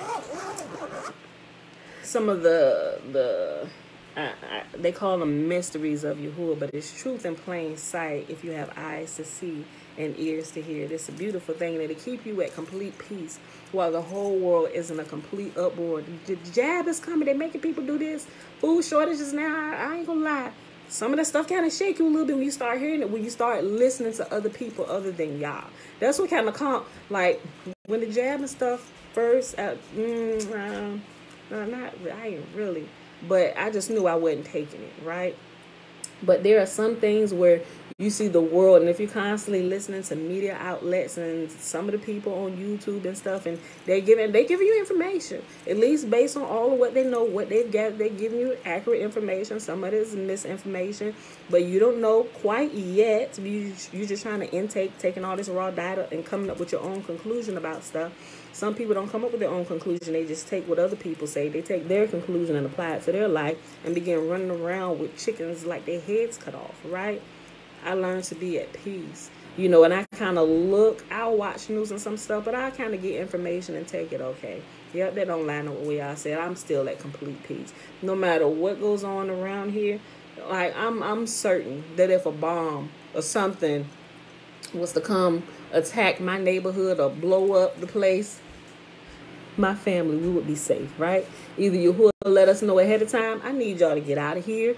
they call them mysteries of Yahuwah, but it's truth in plain sight if you have eyes to see and ears to hear. It's a beautiful thing that it keep you at complete peace while the whole world is in a complete uproar. The jab is coming. They're making people do this. Food shortages now. I ain't gonna lie. Some of that stuff kind of shake you a little bit when you start hearing it, when you start listening to other people other than y'all. That's what kind of like when the jab and stuff first, not, I ain't really, but I just knew I wasn't taking it, right? But there are some things where you see the world, and if you're constantly listening to media outlets and some of the people on YouTube and stuff, and they giving you information, at least based on all of what they know, what they've gathered, they're giving you accurate information. Some of it is misinformation, but you don't know quite yet. You're just trying to taking all this raw data and coming up with your own conclusion about stuff. Some people don't come up with their own conclusion. They just take what other people say. They take their conclusion and apply it to their life and begin running around with chickens like their heads cut off, right? I learned to be at peace, you know, and I kind of I'll watch news and some stuff, but I kind of get information and take it, okay. Yep, they don't line up with what y'all said. I'm still at complete peace. No matter what goes on around here, like I'm certain that if a bomb or something was to come attack my neighborhood or blow up the place, my family, we would be safe, right? Either Yahuwah let us know ahead of time, I need y'all to get out of here,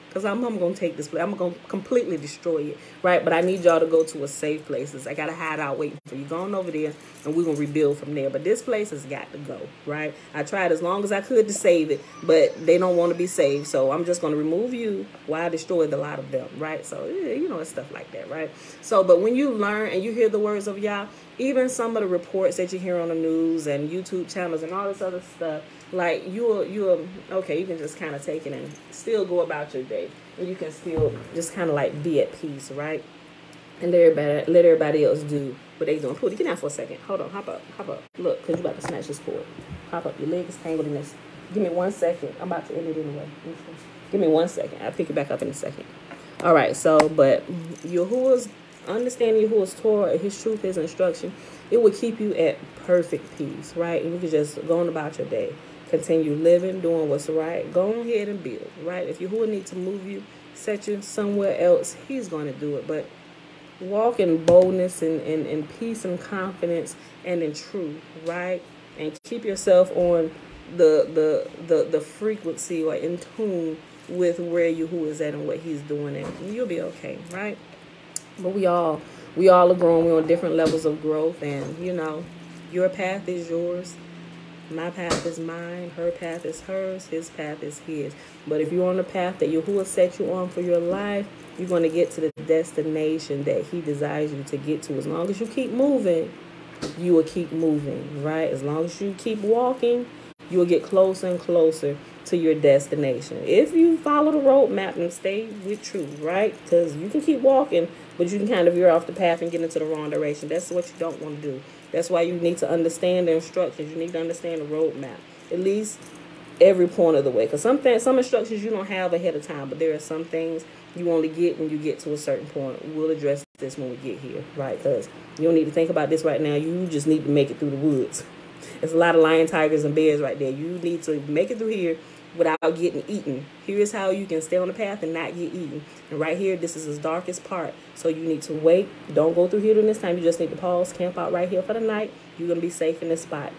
because I'm going to take this place. I'm going to completely destroy it, right? But I need y'all to go to a safe places. I got to hide out waiting for you. Going over there, and we're going to rebuild from there. But this place has got to go, right? I tried as long as I could to save it, but they don't want to be saved. So I'm just going to remove you while I destroy a lot of them, right? So, yeah, you know, it's stuff like that, right? So, but when you learn and you hear the words of Yah, even some of the reports that you hear on the news and YouTube channels and all this other stuff, like you'll okay, you can just kind of take it and still go about your day, and you can still just kind of like be at peace, right? And let everybody else do what they doing. Pootie, get down for a second. Hold on, hop up. Look, because you about to snatch this cord. Hop up. Your leg is tangled in this. Give me 1 second. I'm about to end it anyway. Give me 1 second. I'll pick it back up in a second. All right. So, but Yahuwah's understanding, Yahuwah's Torah, His truth, His instruction, it will keep you at perfect peace, right? And you can just go on about your day. Continue living, doing what's right. Go ahead and build, right? If Yahuwah needs to move you, set you somewhere else, He's going to do it. But walk in boldness and in peace and confidence and in truth, right? And keep yourself on the frequency or in tune with where Yahuwah is at and what He's doing, and you'll be okay, right? But we all are growing. We're on different levels of growth, and you know, your path is yours. My path is mine, her path is hers, his path is his. But if you're on the path that Yahuwah set you on for your life, you're going to get to the destination that He desires you to get to. As long as you keep moving, you will keep moving, right? As long as you keep walking, you will get closer and closer to your destination. If you follow the roadmap and stay with truth, right? Because you can keep walking, but you can kind of veer off the path and get into the wrong direction. That's what you don't want to do. That's why you need to understand the instructions. You need to understand the roadmap, at least every point of the way. Because some instructions you don't have ahead of time, but there are some things you only get when you get to a certain point. We'll address this when we get here, right? Because you don't need to think about this right now. You just need to make it through the woods. There's a lot of lion, tigers, and bears right there. You need to make it through here without getting eaten. Here's how you can stay on the path and not get eaten. And right here, this is the darkest part. So you need to wait. Don't go through here during this time. You just need to pause, camp out right here for the night. You're going to be safe in this spot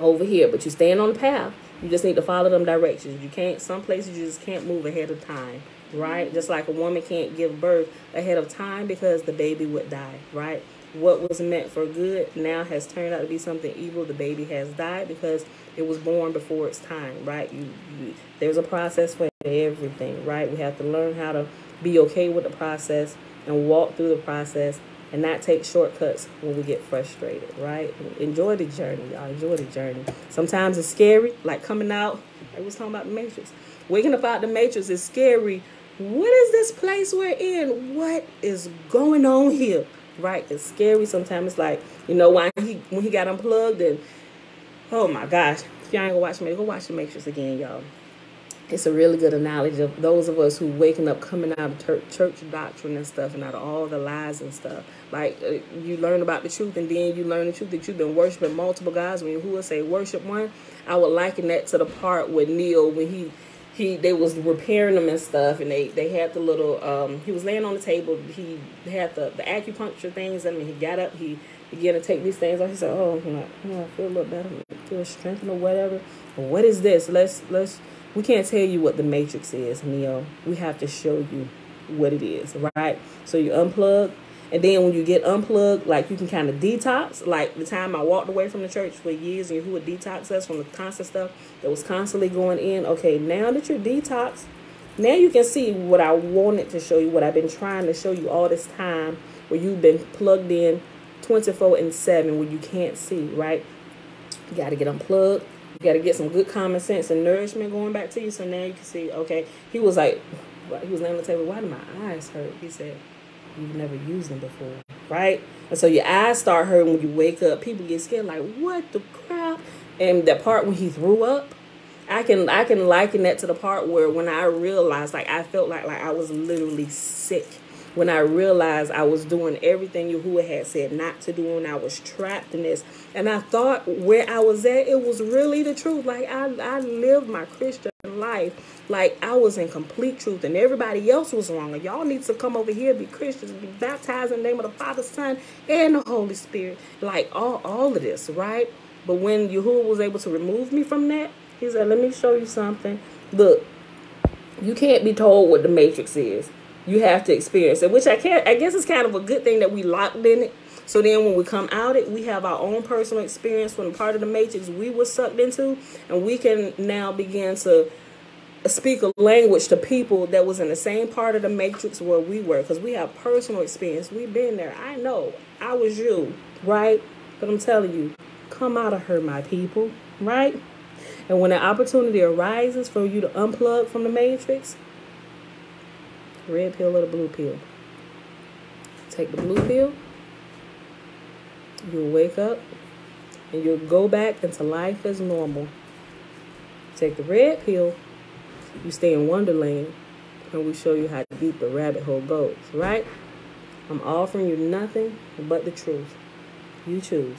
over here. But you're staying on the path. You just need to follow them directions. You can't, some places you just can't move ahead of time, right? Just like a woman can't give birth ahead of time because the baby would die, right? What was meant for good now has turned out to be something evil. The baby has died because it was born before its time, right? There's a process for everything, right? We have to learn how to be okay with the process and walk through the process and not take shortcuts when we get frustrated, right? Enjoy the journey, y'all. Enjoy the journey. Sometimes it's scary, like coming out. I was talking about the Matrix. Waking up out the Matrix is scary. What is this place we're in? What is going on here? Right? It's scary. Sometimes it's like, you know, when he got unplugged and oh my gosh, if y'all ain't gonna watch me, go watch the Matrix again, y'all. It's a really good analogy of those of us who waking up coming out of church doctrine and stuff and out of all the lies and stuff. Like you learn about the truth and then you learn the truth that you've been worshiping multiple gods. When Yahuwah say worship one, I would liken that to the part with Neil when he they was repairing them and stuff, and they had the little he was laying on the table. He had the acupuncture things. I mean, he got up, he began to take these things off. He said, "Oh, I feel a little better, I feel strengthened or whatever." But what is this? Let's we can't tell you what the matrix is, Neo. We have to show you what it is, right? So you unplug. And then when you get unplugged, like, you can kind of detox. Like the time I walked away from the church for years, and who would detox us from the constant stuff that was constantly going in. Okay, now that you're detoxed, now you can see what I wanted to show you, what I've been trying to show you all this time, where you've been plugged in 24/7, where you can't see, right? You got to get unplugged. You got to get some good common sense and nourishment going back to you. So now you can see, okay, he was like, he was laying on the table, why do my eyes hurt? He said, you've never used them before, right? And so your eyes start hurting when you wake up. People get scared, like, what the crap? And that part when he threw up, I can liken that to the part where when I realized, like, I felt like I was literally sick. When I realized I was doing everything Yahuwah had said not to do, and I was trapped in this. And I thought where I was at, it was really the truth. Like, I lived my Christian life like I was in complete truth, and everybody else was wrong. And y'all need to come over here, be Christians, be baptized in the name of the Father, Son, and the Holy Spirit. Like, all of this, right? But when Yahuwah was able to remove me from that, he said, let me show you something. Look, you can't be told what the matrix is. You have to experience it, which I guess it's kind of a good thing that we locked in it. So then when we come out it, we have our own personal experience from the part of the matrix we were sucked into, and we can now begin to speak a language to people that was in the same part of the matrix where we were, because we have personal experience. We've been there. I know. I was you, right? But I'm telling you, come out of her, my people, right? And when an opportunity arises for you to unplug from the matrix, red pill or the blue pill. Take the blue pill. You'll wake up and you'll go back into life as normal. Take the red pill. You stay in Wonderland, and we show you how deep the rabbit hole goes, right? I'm offering you nothing but the truth. You choose,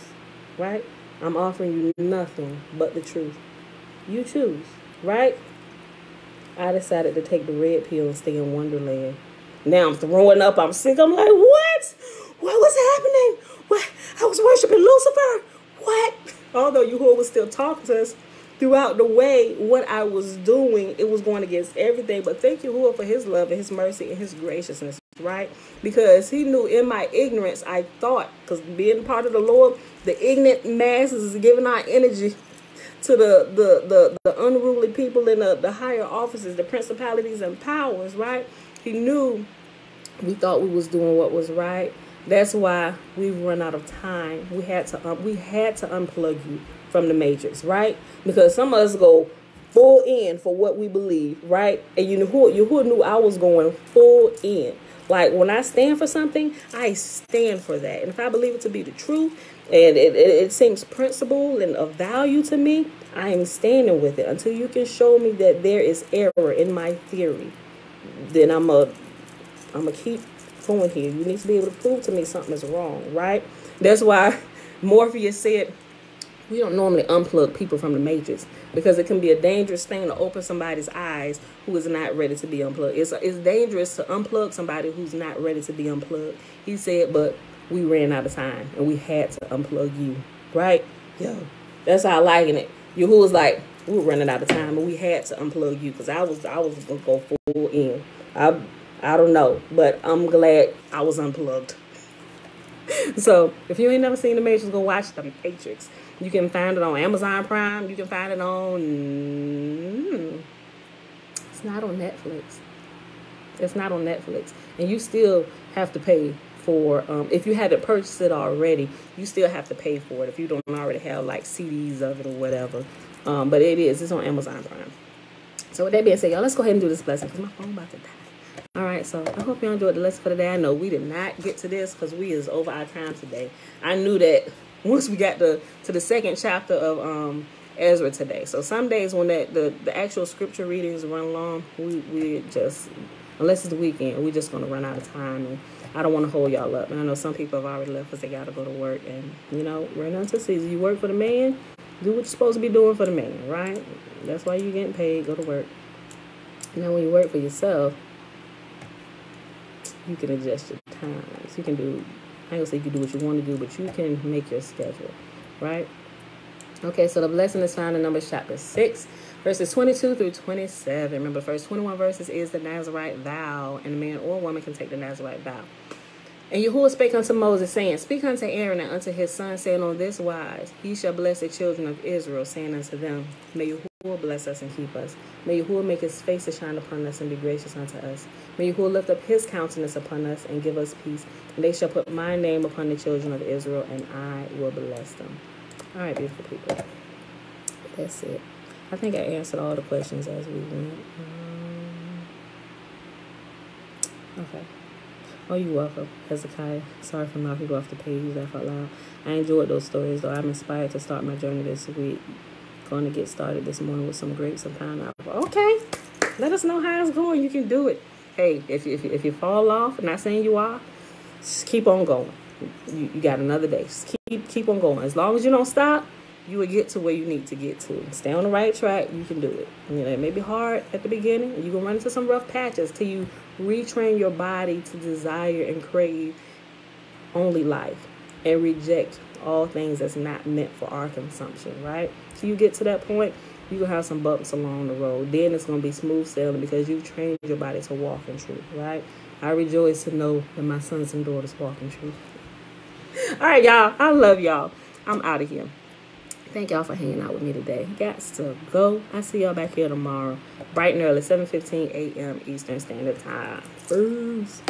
right? I'm offering you nothing but the truth. You choose, right? I decided to take the red pill and stay in Wonderland. Now I'm throwing up. I'm sick. I'm like, what? What was happening? What? I was worshiping Lucifer. What? Although Yahuwah was still talking to us throughout the way, what I was doing, it was going against everything. But thank Yahuwah for his love and his mercy and his graciousness, right? Because he knew in my ignorance, I thought, because being part of the Lord, the ignorant masses is giving our energy to the unruly people in the higher offices, the principalities and powers, right? He knew we thought we was doing what was right. That's why we've run out of time. We had to unplug you from the matrix, right? Because some of us go full in for what we believe, right? And Yahuwah knew I was going full in. Like, when I stand for something, I stand for that. And if I believe it to be the truth, and it seems principle and of value to me, I am standing with it until you can show me that there is error in my theory. Then I'm a keep going here. You need to be able to prove to me something is wrong, right? That's why Morpheus said we don't normally unplug people from the matrix, because it can be a dangerous thing to open somebody's eyes who is not ready to be unplugged. It's dangerous to unplug somebody who's not ready to be unplugged. He said, but we ran out of time and we had to unplug you, right? Yo, that's how I liken it. Yahuwah was like, we were running out of time and we had to unplug you, because I was gonna go full in. I don't know, but I'm glad I was unplugged. So if you ain't never seen The Matrix, go watch The Matrix. You can find it on Amazon Prime. You can find it on... It's not on Netflix. It's not on Netflix. And you still have to pay for... if you haven't purchased it already, you still have to pay for it if you don't already have, like, CDs of it or whatever. But it's on Amazon Prime. So with that being said, y'all, let's go ahead and do this lesson, because my phone about to die. All right, so I hope you enjoyed the lesson for today. I know we did not get to this because we is over our time today. I knew that once we got to the second chapter of Ezra today. So some days when the actual scripture readings run long, we just, unless it's the weekend, we're just going to run out of time. And I don't want to hold y'all up. And I know some people have already left because they got to go to work. And, you know, we're not to season. You work for the man, do what you're supposed to be doing for the man, right? That's why you're getting paid. Go to work. Now, when you work for yourself, you can adjust your times. You can do, I ain't gonna say you can do what you want to do, but you can make your schedule, right? Okay, so the blessing is found in Numbers chapter 6, verses 22 through 27. Remember, the first 21 verses is the Nazirite vow, and a man or woman can take the Nazirite vow. And Yahuwah spake unto Moses, saying, Speak unto Aaron and unto his son, saying, On this wise he shall bless the children of Israel, saying unto them, May Yahuwah bless us and keep us. May Yahuwah make his face to shine upon us and be gracious unto us. May Yahuwah lift up his countenance upon us and give us peace. And they shall put my name upon the children of Israel, and I will bless them. All right, beautiful people. That's it. I think I answered all the questions as we went. Okay. Oh, you're welcome, Hezekiah. Sorry for knocking you off the page. Laugh out loud. I enjoyed those stories, though. I'm inspired to start my journey this week. Going to get started this morning with some grapes and pineapple. Okay. Let us know how it's going. You can do it. Hey, if you fall off, not saying you are, just keep on going. You got another day. Just keep on going. As long as you don't stop, you will get to where you need to get to. Stay on the right track. You can do it. You know, it may be hard at the beginning. You're going to run into some rough patches till you retrain your body to desire and crave only life and reject all things that's not meant for our consumption, right? So you get to that point, you're going to have some bumps along the road. Then it's going to be smooth sailing because you've trained your body to walk in truth, right? I rejoice to know that my sons and daughters walk in truth. All right, y'all. I love y'all. I'm out of here. Thank y'all for hanging out with me today. Gots to go. I'll see y'all back here tomorrow. Bright and early, 7:15 a.m. Eastern Standard Time. Peace.